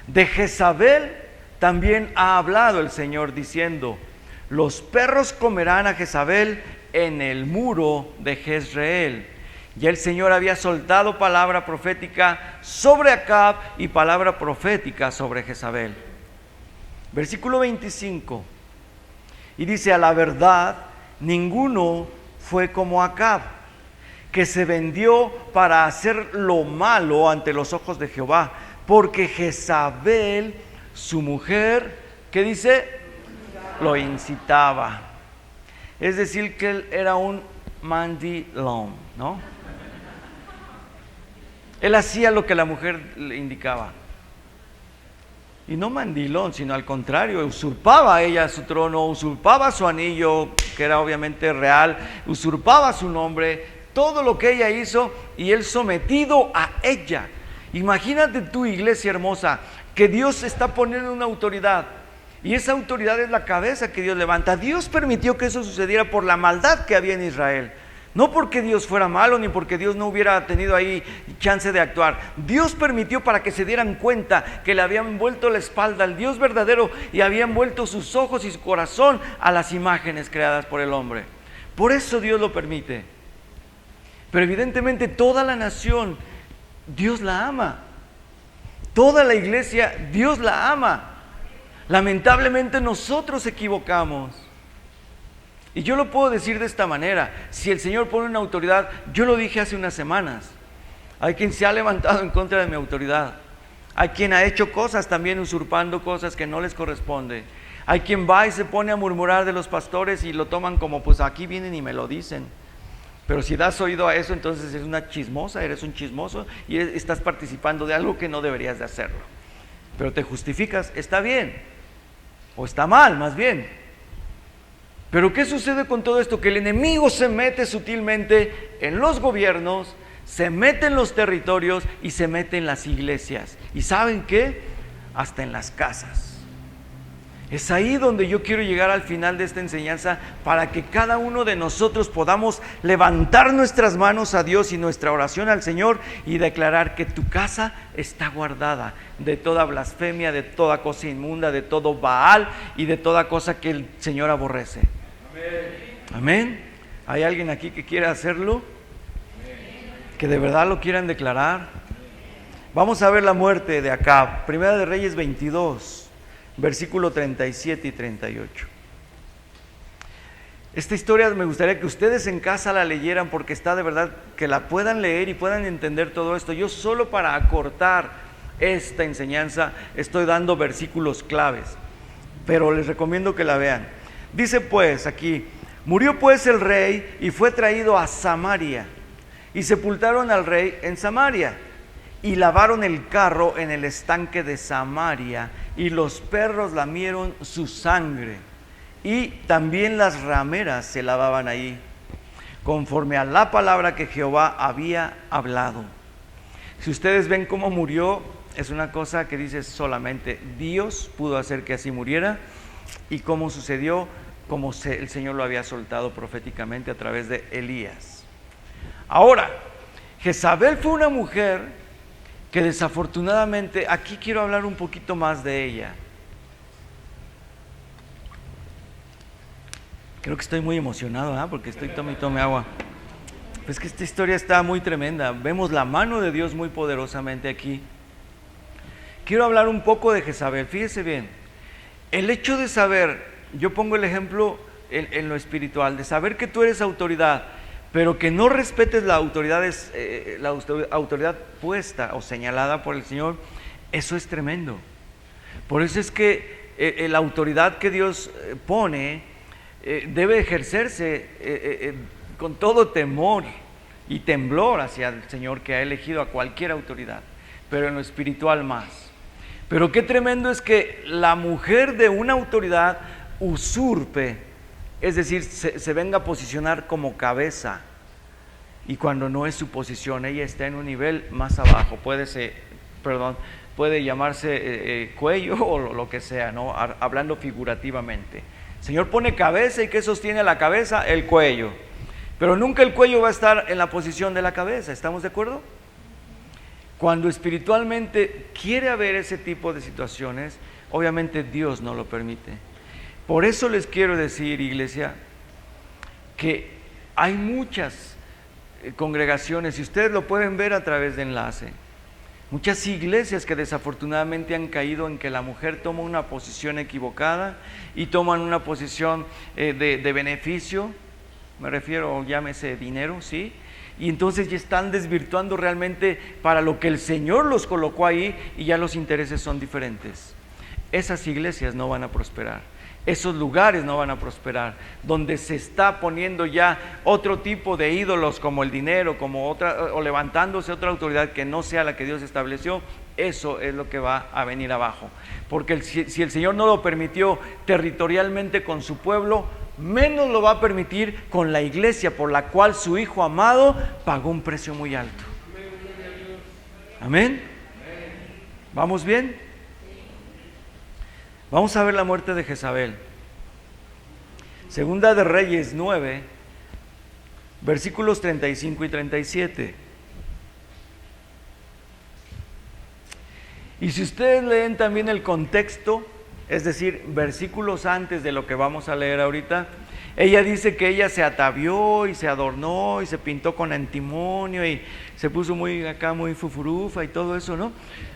De Jezabel también ha hablado el Señor diciendo, los perros comerán a Jezabel en el muro de Jezreel. Ya el Señor había soltado palabra profética sobre Acab y palabra profética sobre Jezabel. Versículo 25. Y dice, a la verdad, ninguno fue como Acab, que se vendió para hacer lo malo ante los ojos de Jehová, porque Jezabel, su mujer, ¿qué dice? Lo incitaba. Es decir, que él era un mandilón, ¿no? Él hacía lo que la mujer le indicaba. Y no mandilón, sino al contrario, usurpaba a ella su trono, usurpaba su anillo, que era obviamente real, usurpaba su nombre, todo lo que ella hizo y él sometido a ella. Imagínate tu iglesia hermosa, que Dios está poniendo una autoridad y esa autoridad es la cabeza que Dios levanta. Dios permitió que eso sucediera por la maldad que había en Israel. No porque Dios fuera malo, ni porque Dios no hubiera tenido ahí chance de actuar. Dios permitió para que se dieran cuenta que le habían vuelto la espalda al Dios verdadero y habían vuelto sus ojos y su corazón a las imágenes creadas por el hombre. Por eso Dios lo permite. Pero evidentemente toda la nación, Dios la ama. Toda la iglesia, Dios la ama. Lamentablemente nosotros equivocamos. Y yo lo puedo decir de esta manera, si el Señor pone una autoridad, yo lo dije hace unas semanas, hay quien se ha levantado en contra de mi autoridad, hay quien ha hecho cosas también usurpando cosas que no les corresponde, hay quien va y se pone a murmurar de los pastores y lo toman como pues aquí vienen y me lo dicen, pero si das oído a eso entonces es una chismosa, eres un chismoso y estás participando de algo que no deberías de hacerlo, pero te justificas, está bien, o está mal más bien. Pero ¿qué sucede con todo esto? Que el enemigo se mete sutilmente en los gobiernos, se mete en los territorios y se mete en las iglesias. ¿Y saben qué? Hasta en las casas. Es ahí donde yo quiero llegar al final de esta enseñanza para que cada uno de nosotros podamos levantar nuestras manos a Dios y nuestra oración al Señor y declarar que tu casa está guardada de toda blasfemia, de toda cosa inmunda, de todo Baal y de toda cosa que el Señor aborrece. Amén. ¿Hay alguien aquí que quiera hacerlo? Que de verdad lo quieran declarar. Vamos a ver la muerte de Acab. Primera de Reyes 22, versículo 37 y 38. Esta historia me gustaría que ustedes en casa la leyeran porque está de verdad, que la puedan leer y puedan entender todo esto. Yo solo para acortar esta enseñanza estoy dando versículos claves, pero les recomiendo que la vean. Dice pues aquí, murió pues el rey y fue traído a Samaria y sepultaron al rey en Samaria y lavaron el carro en el estanque de Samaria y los perros lamieron su sangre y también las rameras se lavaban ahí conforme a la palabra que Jehová había hablado. Si ustedes ven cómo murió, es una cosa que dice solamente Dios pudo hacer que así muriera y cómo sucedió, como el Señor lo había soltado proféticamente a través de Elías. Ahora, Jezabel fue una mujer que desafortunadamente, aquí quiero hablar un poquito más de ella. Creo que estoy muy emocionado, ¿eh? Porque estoy tome agua. Pues que esta historia está muy tremenda. Vemos la mano de Dios muy poderosamente aquí. Quiero hablar un poco de Jezabel. Fíjese bien. El hecho de saber, yo pongo el ejemplo en lo espiritual, de saber que tú eres autoridad, pero que no respetes la autoridad puesta o señalada por el Señor, eso es tremendo. Por eso es que la autoridad que Dios pone debe ejercerse con todo temor y temblor hacia el Señor que ha elegido a cualquier autoridad, pero en lo espiritual más. Pero qué tremendo es que la mujer de una autoridad usurpe, es decir, se venga a posicionar como cabeza, y cuando no es su posición, ella está en un nivel más abajo, puede llamarse cuello o lo que sea, ¿no? Hablando figurativamente. El Señor pone cabeza, y ¿qué sostiene la cabeza? El cuello. Pero nunca el cuello va a estar en la posición de la cabeza, ¿estamos de acuerdo? Cuando espiritualmente quiere haber ese tipo de situaciones, obviamente Dios no lo permite. Por eso les quiero decir, iglesia, que hay muchas congregaciones, y ustedes lo pueden ver a través de enlace, muchas iglesias que desafortunadamente han caído en que la mujer toma una posición equivocada y toman una posición de beneficio, me refiero, llámese dinero, ¿sí? Y entonces ya están desvirtuando realmente para lo que el Señor los colocó ahí, y ya los intereses son diferentes. Esas iglesias no van a prosperar, esos lugares no van a prosperar, donde se está poniendo ya otro tipo de ídolos como el dinero, como otra, o levantándose otra autoridad que no sea la que Dios estableció. Eso es lo que va a venir abajo, porque si el Señor no lo permitió territorialmente con su pueblo, menos lo va a permitir con la iglesia por la cual su Hijo amado pagó un precio muy alto. Amén. ¿Vamos bien? Vamos a ver la muerte de Jezabel. Segunda de Reyes 9, versículos 35 y 37. Y si ustedes leen también el contexto, es decir, versículos antes de lo que vamos a leer ahorita, ella dice que ella se atavió y se adornó y se pintó con antimonio y se puso muy fufurufa y todo eso, ¿no?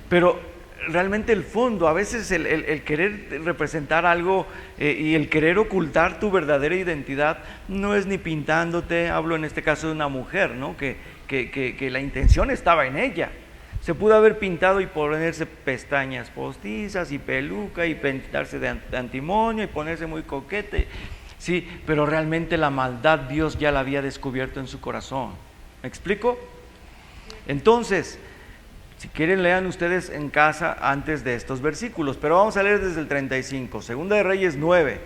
Pero realmente el fondo, a veces el querer representar algo y el querer ocultar tu verdadera identidad, no es ni pintándote, hablo en este caso de una mujer, ¿no? Que la intención estaba en ella. Se pudo haber pintado y ponerse pestañas postizas y peluca y pintarse de antimonio y ponerse muy coquete, sí, pero realmente la maldad Dios ya la había descubierto en su corazón. ¿Me explico? Entonces, si quieren lean ustedes en casa antes de estos versículos, pero vamos a leer desde el 35, Segunda de Reyes 9,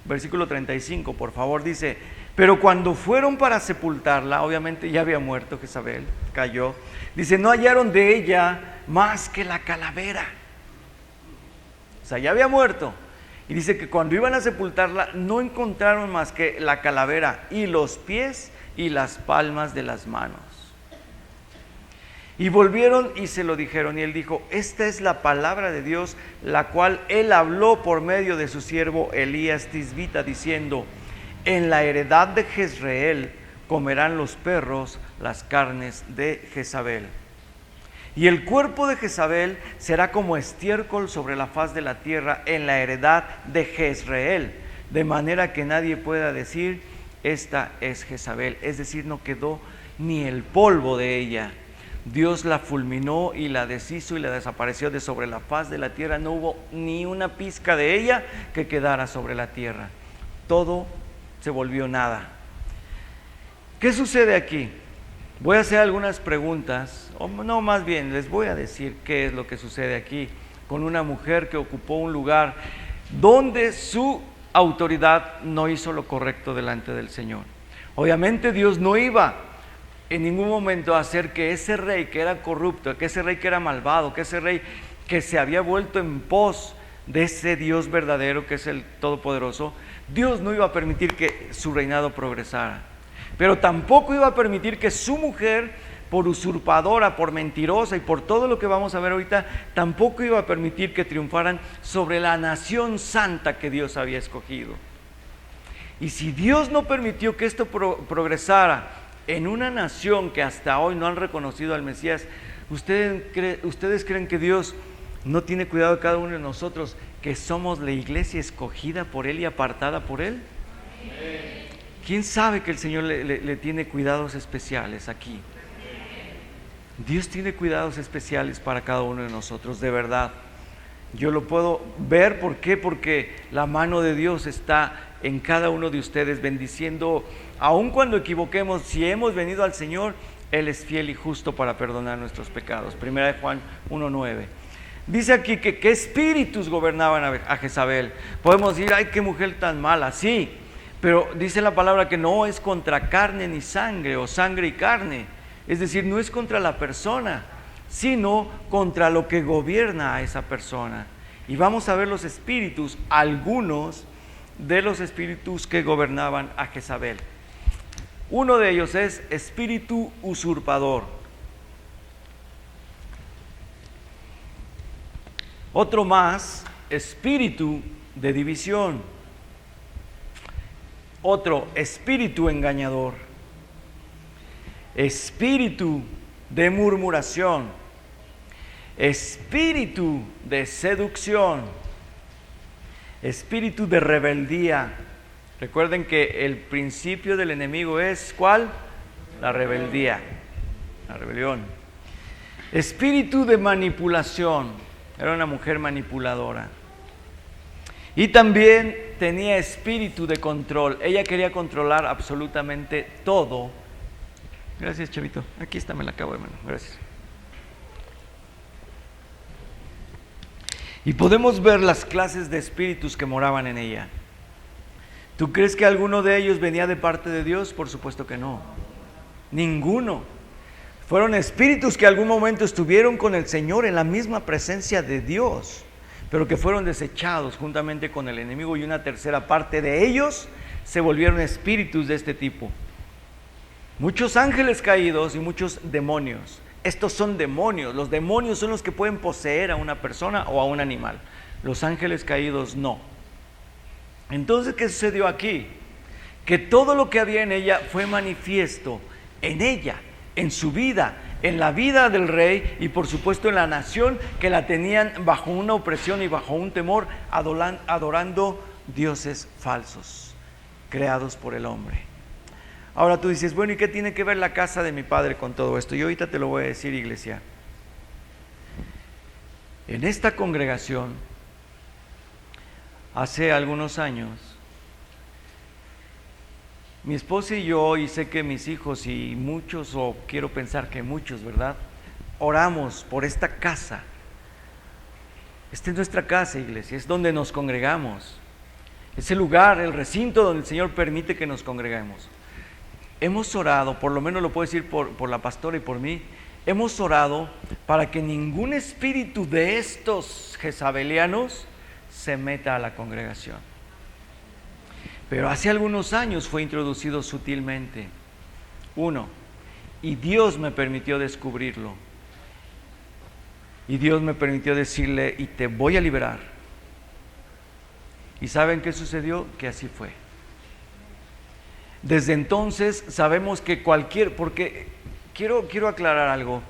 versículo 35, por favor, dice: pero cuando fueron para sepultarla, obviamente ya había muerto Jezabel, cayó, dice, no hallaron de ella más que la calavera. O sea, ya había muerto. Y dice que cuando iban a sepultarla, no encontraron más que la calavera y los pies y las palmas de las manos. Y volvieron y se lo dijeron, y él dijo: esta es la palabra de Dios, la cual él habló por medio de su siervo Elías Tisbita, diciendo: en la heredad de Jezreel comerán los perros las carnes de Jezabel. Y el cuerpo de Jezabel será como estiércol sobre la faz de la tierra en la heredad de Jezreel, de manera que nadie pueda decir: esta es Jezabel. Es decir, no quedó ni el polvo de ella. Dios la fulminó y la deshizo y la desapareció de sobre la faz de la tierra. No hubo ni una pizca de ella que quedara sobre la tierra. Todo se volvió nada. ¿Qué sucede aquí? Voy a hacer algunas preguntas, o no, más bien les voy a decir qué es lo que sucede aquí con una mujer que ocupó un lugar donde su autoridad no hizo lo correcto delante del Señor. Obviamente Dios no iba en ningún momento a hacer que ese rey que era corrupto, que ese rey que era malvado, que ese rey que se había vuelto en pos de ese Dios verdadero que es el Todopoderoso, Dios no iba a permitir que su reinado progresara, pero tampoco iba a permitir que su mujer por usurpadora, por mentirosa y por todo lo que vamos a ver ahorita, tampoco iba a permitir que triunfaran sobre la nación santa que Dios había escogido. Y si Dios no permitió que esto progresara en una nación que hasta hoy no han reconocido al Mesías, ¿ustedes creen que Dios no tiene cuidado de cada uno de nosotros, que somos la iglesia escogida por Él y apartada por Él? ¿Quién sabe que el Señor le tiene cuidados especiales aquí? Dios tiene cuidados especiales para cada uno de nosotros, de verdad. Yo lo puedo ver, ¿por qué? Porque la mano de Dios está en cada uno de ustedes, bendiciendo, aun cuando equivoquemos. Si hemos venido al Señor, Él es fiel y justo para perdonar nuestros pecados. Primera de Juan 1:9. Dice aquí que qué espíritus gobernaban a Jezabel. Podemos decir, ay, qué mujer tan mala, sí, pero dice la palabra que no es contra carne ni sangre, o sangre y carne. Es decir, no es contra la persona, sino contra lo que gobierna a esa persona. Y vamos a ver los espíritus, algunos de los espíritus que gobernaban a Jezabel. Uno de ellos es espíritu usurpador. Otro más, espíritu de división. Otro, espíritu engañador. Espíritu de murmuración. Espíritu de seducción. Espíritu de rebeldía. Recuerden que el principio del enemigo es ¿cuál? La rebeldía, la rebelión. Espíritu de manipulación. Era una mujer manipuladora. Y también tenía espíritu de control. Ella quería controlar absolutamente todo. Gracias, chavito. Aquí está, me la acabo, hermano. Gracias. Y podemos ver las clases de espíritus que moraban en ella. ¿Tú crees que alguno de ellos venía de parte de Dios? Por supuesto que no. Ninguno. Fueron espíritus que algún momento estuvieron con el Señor en la misma presencia de Dios, pero que fueron desechados juntamente con el enemigo, y una tercera parte de ellos se volvieron espíritus de este tipo. Muchos ángeles caídos y muchos demonios. Estos son demonios. Los demonios son los que pueden poseer a una persona o a un animal. Los ángeles caídos no. Entonces, ¿qué sucedió aquí? Que todo lo que había en ella fue manifiesto en ella, en su vida, en la vida del rey y por supuesto en la nación que la tenían bajo una opresión y bajo un temor, adorando dioses falsos, creados por el hombre. Ahora tú dices, bueno, ¿y qué tiene que ver la casa de mi padre con todo esto? Y ahorita te lo voy a decir, iglesia. En esta congregación, hace algunos años, mi esposa y yo, y sé que mis hijos y muchos, o quiero pensar que muchos, ¿verdad?, oramos por esta casa. Esta es nuestra casa, iglesia, es donde nos congregamos. Es el lugar, el recinto donde el Señor permite que nos congreguemos. Hemos orado, por lo menos lo puedo decir por la pastora y por mí, hemos orado para que ningún espíritu de estos jezabelianos se meta a la congregación. Pero hace algunos años fue introducido sutilmente uno, y Dios me permitió descubrirlo. Y Dios me permitió decirle, y te voy a liberar. ¿Y saben qué sucedió? Que así fue. Desde entonces sabemos que porque quiero aclarar algo.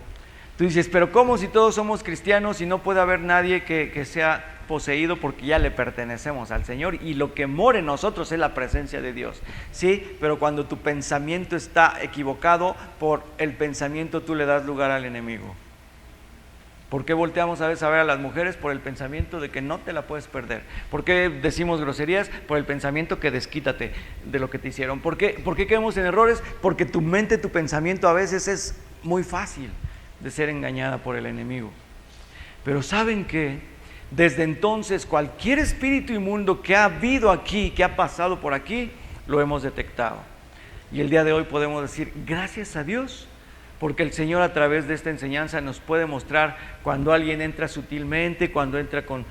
Tú dices, pero ¿cómo si todos somos cristianos y no puede haber nadie que sea poseído, porque ya le pertenecemos al Señor y lo que mora en nosotros es la presencia de Dios? Sí, pero cuando tu pensamiento está equivocado, por el pensamiento tú le das lugar al enemigo. ¿Por qué volteamos a veces a ver a las mujeres? Por el pensamiento de que no te la puedes perder. ¿Por qué decimos groserías? Por el pensamiento que desquítate de lo que te hicieron. ¿Por qué caemos en errores? Porque tu mente, tu pensamiento a veces es muy fácil de ser engañada por el enemigo. Pero ¿saben qué? Desde entonces cualquier espíritu inmundo que ha habido aquí, que ha pasado por aquí, lo hemos detectado. Y el día de hoy podemos decir, gracias a Dios, porque el Señor a través de esta enseñanza nos puede mostrar cuando alguien entra sutilmente, cuando entra con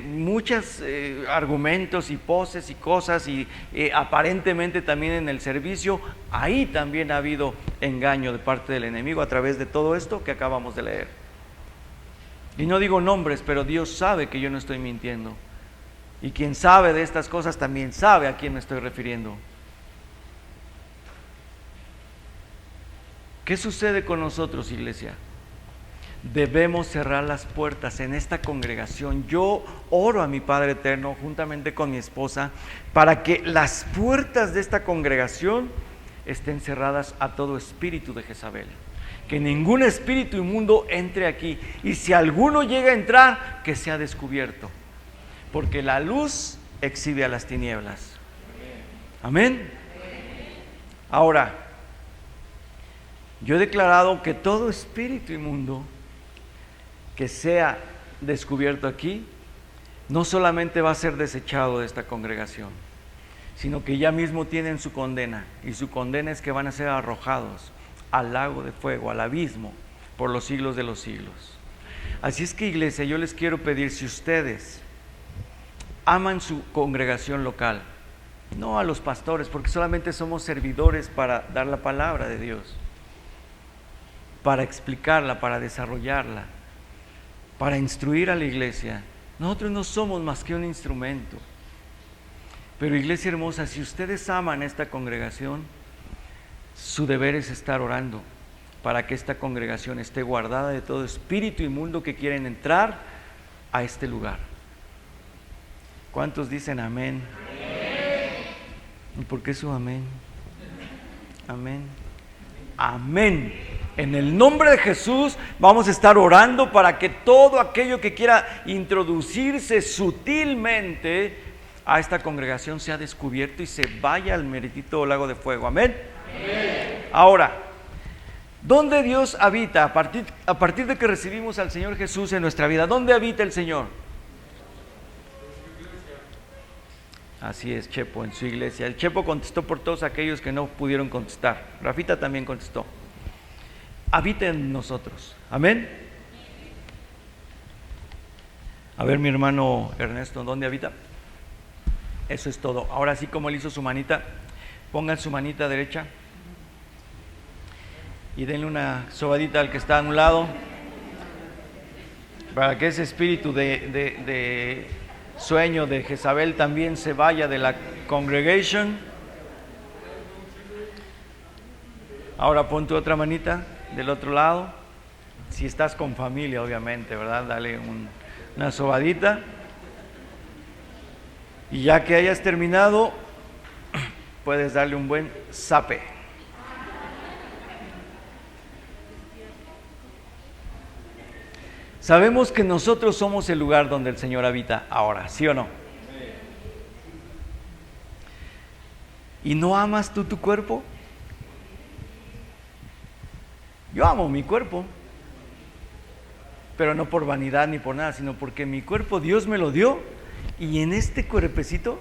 muchos argumentos y poses y cosas y aparentemente también en el servicio. Ahí también ha habido engaño de parte del enemigo a través de todo esto que acabamos de leer. Y no digo nombres, pero Dios sabe que yo no estoy mintiendo. Y quien sabe de estas cosas también sabe a quién me estoy refiriendo. ¿Qué sucede con nosotros, iglesia? Debemos cerrar las puertas en esta congregación. Yo oro a mi Padre Eterno juntamente con mi esposa para que las puertas de esta congregación estén cerradas a todo espíritu de Jezabel. Que ningún espíritu inmundo entre aquí. Y si alguno llega a entrar, que sea descubierto. Porque la luz exhibe a las tinieblas. Amén. Ahora, yo he declarado que todo espíritu inmundo que sea descubierto aquí, no solamente va a ser desechado de esta congregación, sino que ya mismo tienen su condena, y su condena es que van a ser arrojados al lago de fuego, al abismo, por los siglos de los siglos. Así es que, iglesia, yo les quiero pedir, si ustedes aman su congregación local, no a los pastores, porque solamente somos servidores para dar la palabra de Dios, para explicarla, para desarrollarla, para instruir a la iglesia. Nosotros no somos más que un instrumento. Pero, iglesia hermosa, si ustedes aman esta congregación, su deber es estar orando para que esta congregación esté guardada de todo espíritu inmundo que quieren entrar a este lugar. ¿Cuántos dicen amén? ¿Y por qué su amén? Amén. Amén. En el nombre de Jesús vamos a estar orando para que todo aquello que quiera introducirse sutilmente a esta congregación sea descubierto y se vaya al meritito lago de fuego. Amén. Amén. Ahora, ¿dónde Dios habita? A partir de que recibimos al Señor Jesús en nuestra vida, ¿dónde habita el Señor? Así es, Chepo, en su iglesia. El Chepo contestó por todos aquellos que no pudieron contestar. Rafita también contestó. Habita en nosotros. Amén. A ver, mi hermano Ernesto, ¿dónde habita? Eso es todo. Ahora sí, como él hizo su manita, pongan su manita derecha y denle una sobadita al que está a un lado, para que ese espíritu de sueño de Jezabel también se vaya de la congregation. Ahora pon tu otra manita del otro lado. Si estás con familia, obviamente, ¿verdad? Dale una sobadita. Y ya que hayas terminado, puedes darle un buen zape. Sabemos que nosotros somos el lugar donde el Señor habita ahora, ¿sí o no? ¿Y no amas tú tu cuerpo? Yo amo mi cuerpo, pero no por vanidad ni por nada, sino porque mi cuerpo Dios me lo dio y en este cuerpecito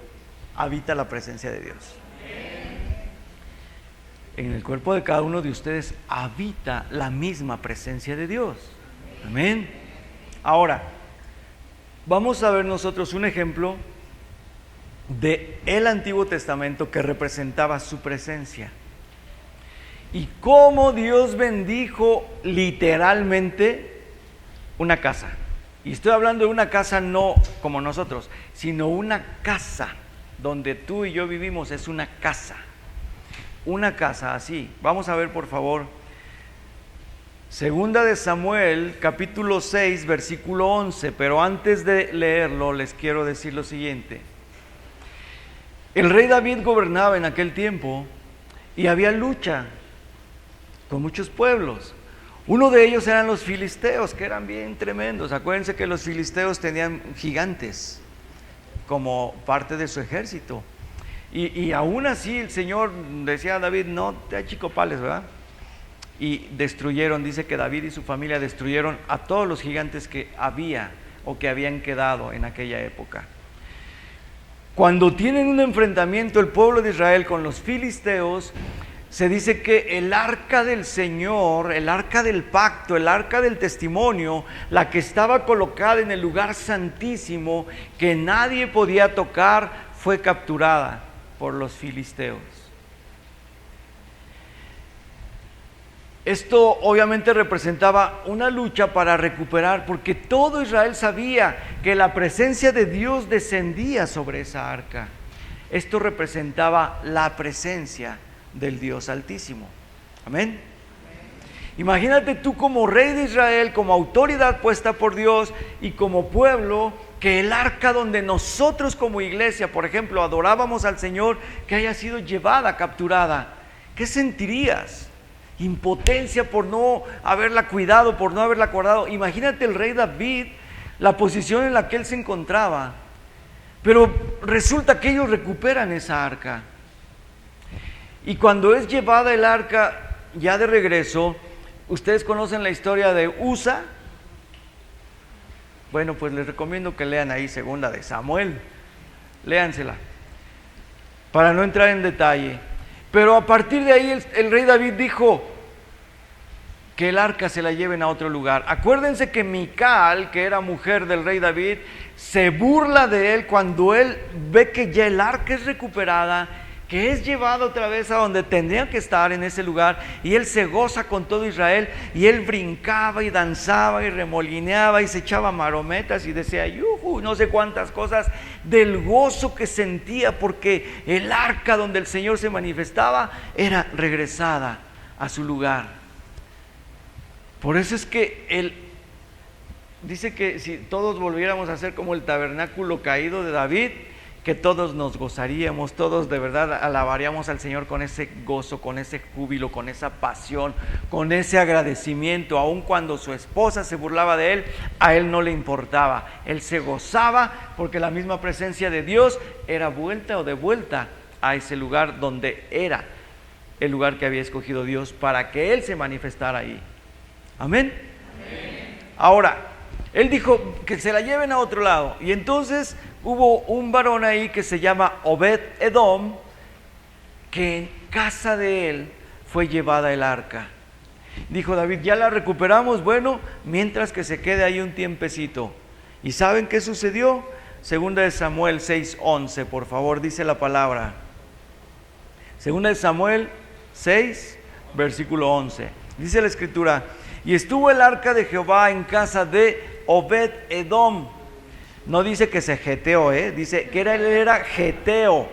habita la presencia de Dios. En el cuerpo de cada uno de ustedes habita la misma presencia de Dios. Amén. Ahora, vamos a ver nosotros un ejemplo de el Antiguo Testamento que representaba su presencia y cómo Dios bendijo literalmente una casa. Y estoy hablando de una casa no como nosotros, sino una casa donde tú y yo vivimos. Es una casa así. Vamos a ver, por favor, Segunda de Samuel, capítulo 6, versículo 11. Pero antes de leerlo, les quiero decir lo siguiente. El rey David gobernaba en aquel tiempo y había lucha con muchos pueblos. Uno de ellos eran los filisteos, que eran bien tremendos. Acuérdense que los filisteos tenían gigantes como parte de su ejército. Y aún así el Señor decía a David, no te achicopales, ¿verdad? Y destruyeron, dice que David y su familia destruyeron a todos los gigantes que había o que habían quedado en aquella época. Cuando tienen un enfrentamiento el pueblo de Israel con los filisteos, se dice que el arca del Señor, el arca del pacto, el arca del testimonio, la que estaba colocada en el lugar santísimo, que nadie podía tocar, fue capturada por los filisteos. Esto obviamente representaba una lucha para recuperar, porque todo Israel sabía que la presencia de Dios descendía sobre esa arca. Esto representaba la presencia del Dios Altísimo. Amén. Imagínate tú como rey de Israel, como autoridad puesta por Dios y como pueblo, que el arca donde nosotros como iglesia, por ejemplo, adorábamos al Señor, que haya sido llevada, capturada. ¿Qué sentirías? Impotencia por no haberla cuidado, por no haberla guardado. Imagínate el rey David, la posición en la que él se encontraba. Pero resulta que ellos recuperan esa arca. Y cuando es llevada el arca ya de regreso, ¿ustedes conocen la historia de Usa? Bueno, pues les recomiendo que lean ahí 2 de Samuel. Léansela, para no entrar en detalle. Pero a partir de ahí el rey David dijo que el arca se la lleven a otro lugar. Acuérdense que Mical, que era mujer del rey David, se burla de él cuando él ve que ya el arca es recuperada, que es llevado otra vez a donde tendría que estar, en ese lugar, y él se goza con todo Israel, y él brincaba y danzaba y remolineaba y se echaba marometas y decía yuju, no sé cuántas cosas, del gozo que sentía porque el arca donde el Señor se manifestaba era regresada a su lugar. Por eso es que él dice que si todos volviéramos a ser como el tabernáculo caído de David, que todos nos gozaríamos, todos de verdad alabaríamos al Señor con ese gozo, con ese júbilo, con esa pasión, con ese agradecimiento. Aun cuando su esposa se burlaba de él, a él no le importaba. Él se gozaba porque la misma presencia de Dios era vuelta o de vuelta a ese lugar donde era el lugar que había escogido Dios para que él se manifestara ahí. Amén. Ahora, él dijo que se la lleven a otro lado, y entonces hubo un varón ahí que se llama Obed-Edom, que en casa de él fue llevada el arca. Dijo David, ya la recuperamos, bueno, mientras que se quede ahí un tiempecito. ¿Y saben qué sucedió? 2 de Samuel 6:11, por favor, dice la palabra. 2 de Samuel 6, versículo 11. Dice la escritura, y estuvo el arca de Jehová en casa de Obed-Edom. No dice que se geteó, dice que él era geteo.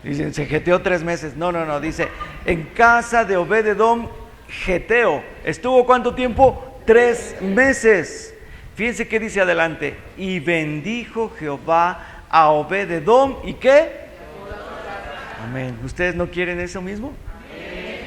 Dicen, se geteó 3 meses. No, dice, en casa de Obed-Edom, geteo. ¿Estuvo cuánto tiempo? 3 meses. Fíjense qué dice adelante. Y bendijo Jehová a Obed-Edom, ¿y qué? Amén. ¿Ustedes no quieren eso mismo?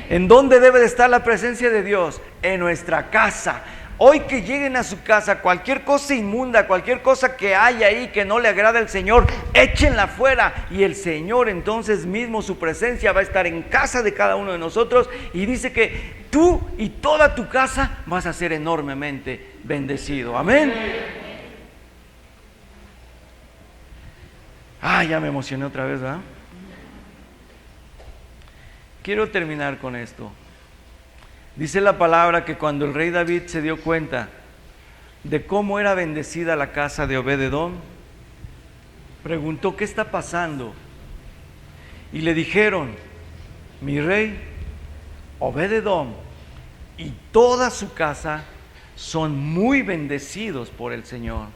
¿En dónde debe de estar la presencia de Dios? En nuestra casa. Hoy que lleguen a su casa, cualquier cosa inmunda, cualquier cosa que haya ahí que no le agrada al Señor, échenla fuera, y el Señor entonces mismo, su presencia va a estar en casa de cada uno de nosotros, y dice que tú y toda tu casa vas a ser enormemente bendecido. Amén. Ya me emocioné otra vez, ¿verdad? Quiero terminar con esto. Dice la palabra que cuando el rey David se dio cuenta de cómo era bendecida la casa de Obed-Edom, preguntó, ¿qué está pasando? Y le dijeron, mi rey, Obed-Edom y toda su casa son muy bendecidos por el Señor.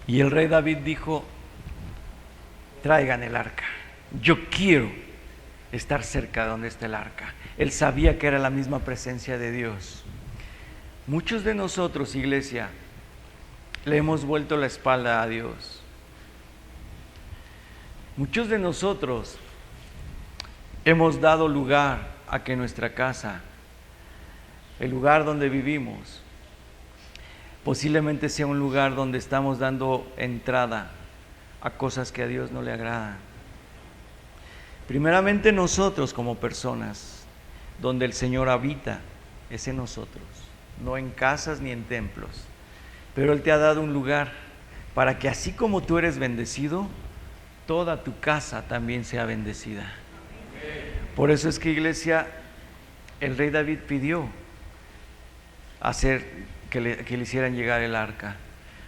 Y el rey David dijo, traigan el arca. Yo quiero estar cerca de donde está el arca. Él sabía que era la misma presencia de Dios. Muchos de nosotros, iglesia, le hemos vuelto la espalda a Dios. Muchos de nosotros hemos dado lugar a que nuestra casa, el lugar donde vivimos, posiblemente sea un lugar donde estamos dando entrada a cosas que a Dios no le agradan. Primeramente nosotros como personas, donde el Señor habita, es en nosotros, no en casas ni en templos. Pero Él te ha dado un lugar, para que así como tú eres bendecido, toda tu casa también sea bendecida. Por eso es que, iglesia, el rey David pidió que le hicieran llegar el arca.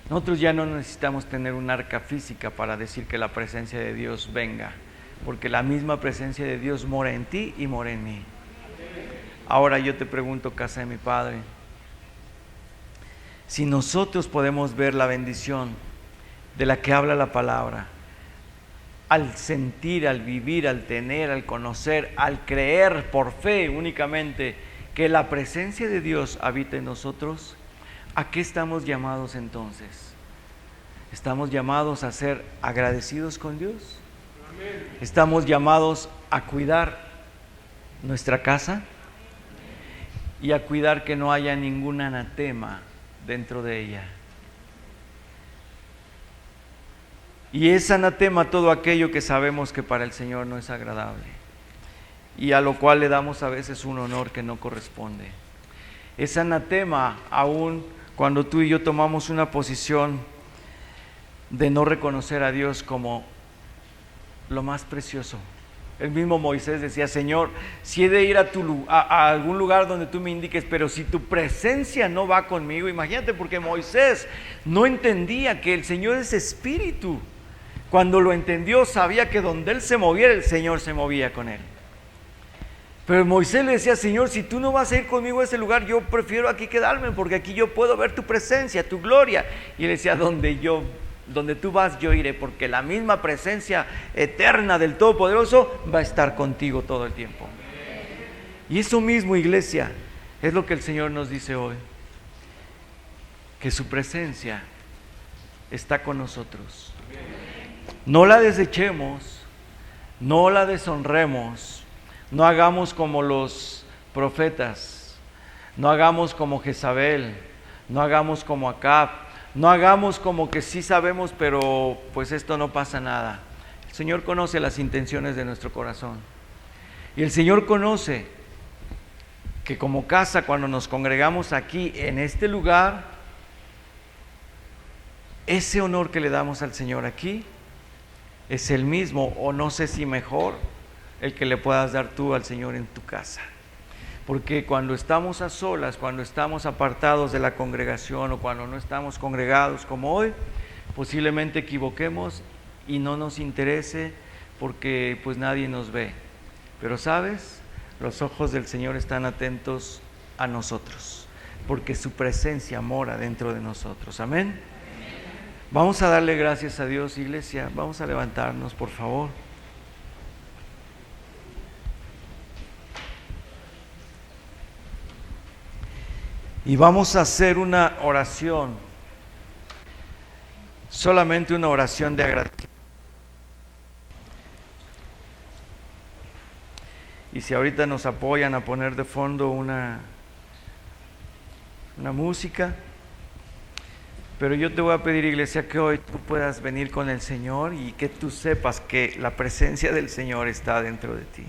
Nosotros ya no necesitamos tener un arca física para decir que la presencia de Dios venga, porque la misma presencia de Dios mora en ti y mora en mí. Ahora yo te pregunto, casa de mi Padre, si nosotros podemos ver la bendición de la que habla la palabra, al sentir, al vivir, al tener, al conocer, al creer por fe únicamente que la presencia de Dios habita en nosotros, ¿a qué estamos llamados entonces? ¿Estamos llamados a ser agradecidos con Dios? ¿Estamos llamados a cuidar nuestra casa y a cuidar que no haya ningún anatema dentro de ella? Y es anatema todo aquello que sabemos que para el Señor no es agradable y a lo cual le damos a veces un honor que no corresponde. Es anatema aún cuando tú y yo tomamos una posición de no reconocer a Dios como lo más precioso. El mismo Moisés decía: Señor, si he de ir a algún lugar donde tú me indiques, pero si tu presencia no va conmigo. Imagínate, porque Moisés no entendía que el Señor es espíritu. Cuando lo entendió, sabía que donde él se moviera, el Señor se movía con él. Pero Moisés le decía: Señor, si tú no vas a ir conmigo a ese lugar, yo prefiero aquí quedarme, porque aquí yo puedo ver tu presencia, tu gloria. Y él decía: donde tú vas, yo iré, porque la misma presencia eterna del Todopoderoso va a estar contigo todo el tiempo. Y eso mismo, iglesia, es lo que el Señor nos dice hoy, que su presencia está con nosotros. No la desechemos, no la deshonremos, no hagamos como los profetas, no hagamos como Jezabel, no hagamos como Acab, no hagamos como que sí sabemos, pero pues esto no pasa nada. El Señor conoce las intenciones de nuestro corazón. Y el Señor conoce que como casa, cuando nos congregamos aquí en este lugar, ese honor que le damos al Señor aquí es el mismo, o no sé si mejor, el que le puedas dar tú al Señor en tu casa. Porque cuando estamos a solas, cuando estamos apartados de la congregación, o cuando no estamos congregados como hoy, posiblemente equivoquemos y no nos interese, porque pues nadie nos ve. Pero ¿sabes? Los ojos del Señor están atentos a nosotros, porque su presencia mora dentro de nosotros. Amén. Vamos a darle gracias a Dios, iglesia. Vamos a levantarnos, por favor. Y vamos a hacer una oración, solamente una oración de agradecimiento. Y si ahorita nos apoyan a poner de fondo una música, pero yo te voy a pedir, iglesia, que hoy tú puedas venir con el Señor y que tú sepas que la presencia del Señor está dentro de ti.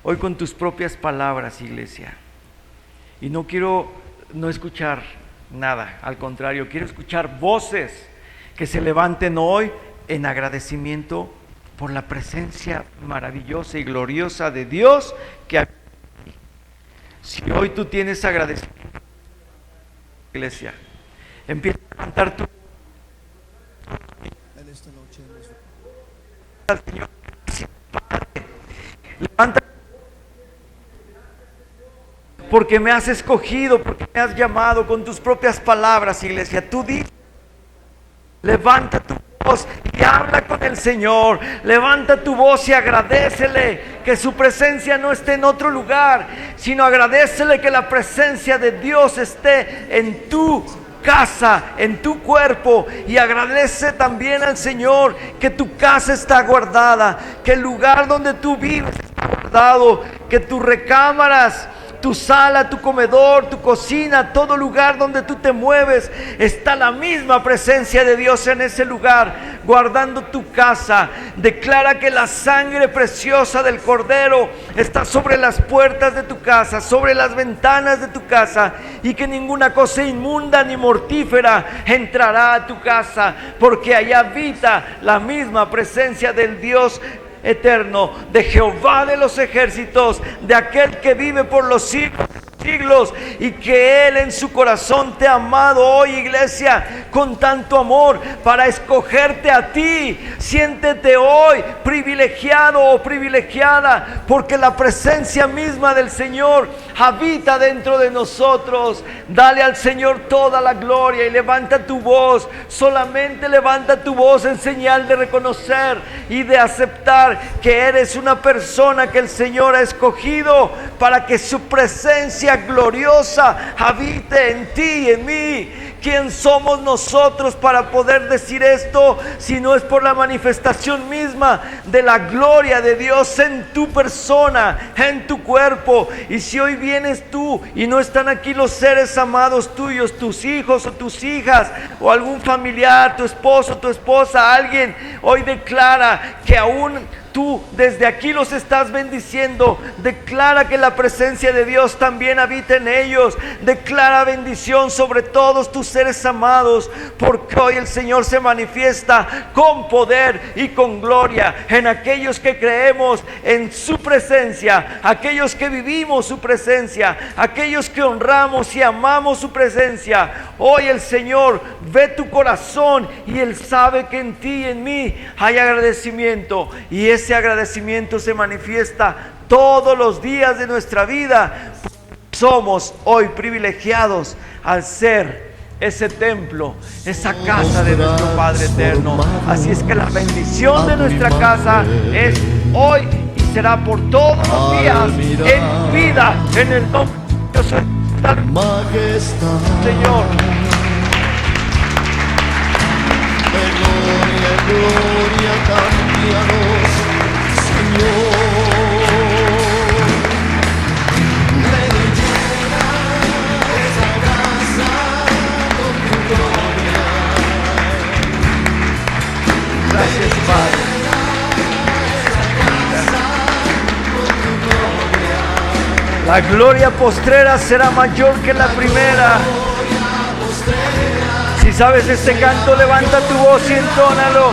Hoy con tus propias palabras, iglesia. Y no quiero no escuchar nada, al contrario, quiero escuchar voces que se levanten hoy en agradecimiento por la presencia maravillosa y gloriosa de Dios que habita en ti. Si hoy tú tienes agradecimiento, iglesia, empieza a cantar tu En esta noche al Señor. Padre, levanta, porque me has escogido, porque me has llamado. Con tus propias palabras, iglesia, tú dices, levanta tu voz y habla con el Señor. Levanta tu voz y agradécele que su presencia no esté en otro lugar, sino agradécele que la presencia de Dios esté en tu casa, en tu cuerpo. Y agradece también al Señor que tu casa está guardada, que el lugar donde tú vives está guardado, que tus recámaras tu sala, tu comedor, tu cocina, todo lugar donde tú te mueves, está la misma presencia de Dios en ese lugar, guardando tu casa. Declara que la sangre preciosa del Cordero está sobre las puertas de tu casa, sobre las ventanas de tu casa, y que ninguna cosa inmunda ni mortífera entrará a tu casa, porque allá habita la misma presencia del Dios eterno, de Jehová de los ejércitos, de aquel que vive por los siglos, y que Él en su corazón te ha amado hoy, iglesia, con tanto amor para escogerte a ti. Siéntete hoy privilegiado o privilegiada, porque la presencia misma del Señor habita dentro de nosotros. Dale al Señor toda la gloria y levanta tu voz, solamente levanta tu voz en señal de reconocer y de aceptar que eres una persona que el Señor ha escogido para que su presencia gloriosa habite en ti y en mí. ¿Quién somos nosotros para poder decir esto si no es por la manifestación misma de la gloria de Dios en tu persona, en tu cuerpo? Y si hoy vienes tú y no están aquí los seres amados tuyos, tus hijos o tus hijas, o algún familiar, tu esposo, tu esposa, alguien, hoy declara que aún tú desde aquí los estás bendiciendo. Declara que la presencia de Dios también habita en ellos. Declara bendición sobre todos tus seres amados, porque hoy el Señor se manifiesta con poder y con gloria en aquellos que creemos en su presencia, aquellos que vivimos su presencia, aquellos que honramos y amamos su presencia. Hoy el Señor ve tu corazón y Él sabe que en ti y en mí hay agradecimiento, y ese agradecimiento se manifiesta todos los días de nuestra vida. Somos hoy privilegiados al ser ese templo, esa casa de nuestro Padre eterno. Así es que la bendición de nuestra casa es hoy y será por todos los días en vida, en el nombre de Dios, majestad, Señor. de gloria en gloria, cámbianos, Señor. Ven y llena esa casa con tu gloria. Gracias, Padre. La gloria postrera será mayor que la primera. Si sabes este canto, levanta tu voz y entónalo.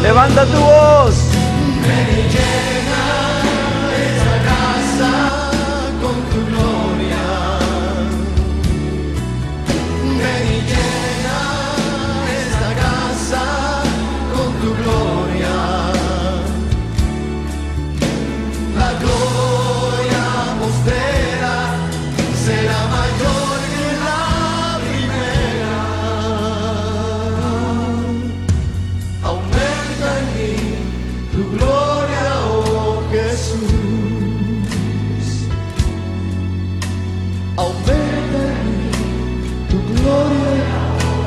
Levanta tu voz. Ven y llena esa casa con tu gloria. Ven y llena esta casa con tu gloria. La gloria postrera será mayor que la primera. Aumenta en mí tu gloria, oh Jesús. Aumenta en mí tu gloria,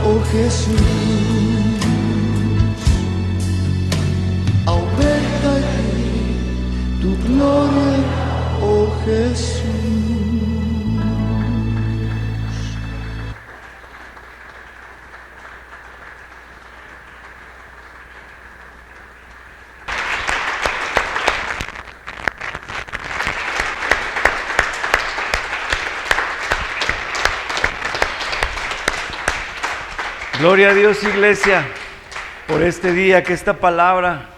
oh Jesús. Aumenta en mí tu gloria, oh Jesús. Gloria a Dios, iglesia, por este día, que esta palabra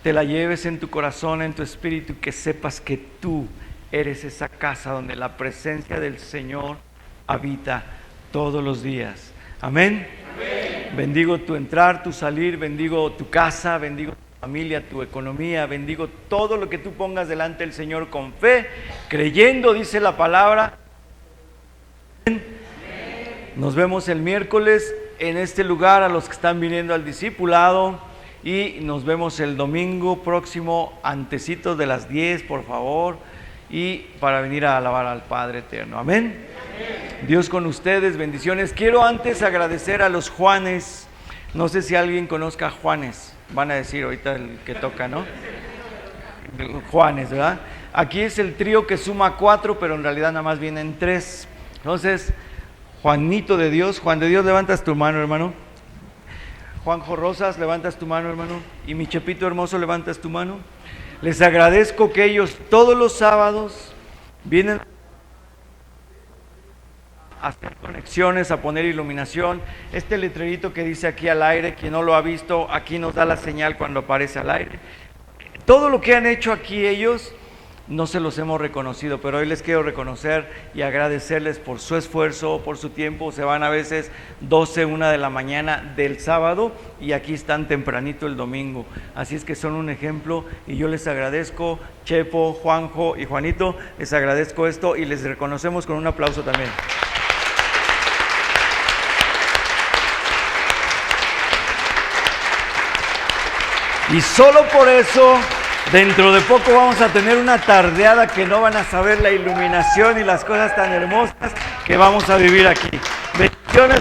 te la lleves en tu corazón, en tu espíritu, que sepas que tú eres esa casa donde la presencia del Señor habita todos los días. Amén. Amén. Bendigo tu entrar, tu salir, bendigo tu casa, bendigo tu familia, tu economía, bendigo todo lo que tú pongas delante del Señor con fe, creyendo, dice la palabra. Nos vemos el miércoles en este lugar, a los que están viniendo al discipulado, y nos vemos el domingo próximo antecitos de las 10, por favor, y para venir a alabar al Padre eterno. Amén. Dios con ustedes, bendiciones. Quiero antes agradecer a los Juanes, No sé si alguien conozca a Juanes, van a decir ahorita el que toca, ¿no? Juanes, ¿verdad? Aquí es el trío que suma 4, pero en realidad nada más vienen 3. Entonces, Juanito de Dios, Juan de Dios, levantas tu mano, hermano. Juanjo Rosas, levantas tu mano, hermano. Y mi Chepito hermoso, levantas tu mano. Les agradezco que ellos todos los sábados vienen a hacer conexiones, a poner iluminación. Este letrerito que dice aquí al aire, quien no lo ha visto, aquí nos da la señal cuando aparece al aire. Todo lo que han hecho aquí ellos, no se los hemos reconocido, pero hoy les quiero reconocer y agradecerles por su esfuerzo, por su tiempo. Se van a veces 12, 1 de la mañana del sábado y aquí están tempranito el domingo. Así es que son un ejemplo y yo les agradezco, Chepo, Juanjo y Juanito, les agradezco esto y les reconocemos con un aplauso también. Y solo por eso, dentro de poco vamos a tener una tardeada que no van a saber la iluminación y las cosas tan hermosas que vamos a vivir aquí. Bendiciones.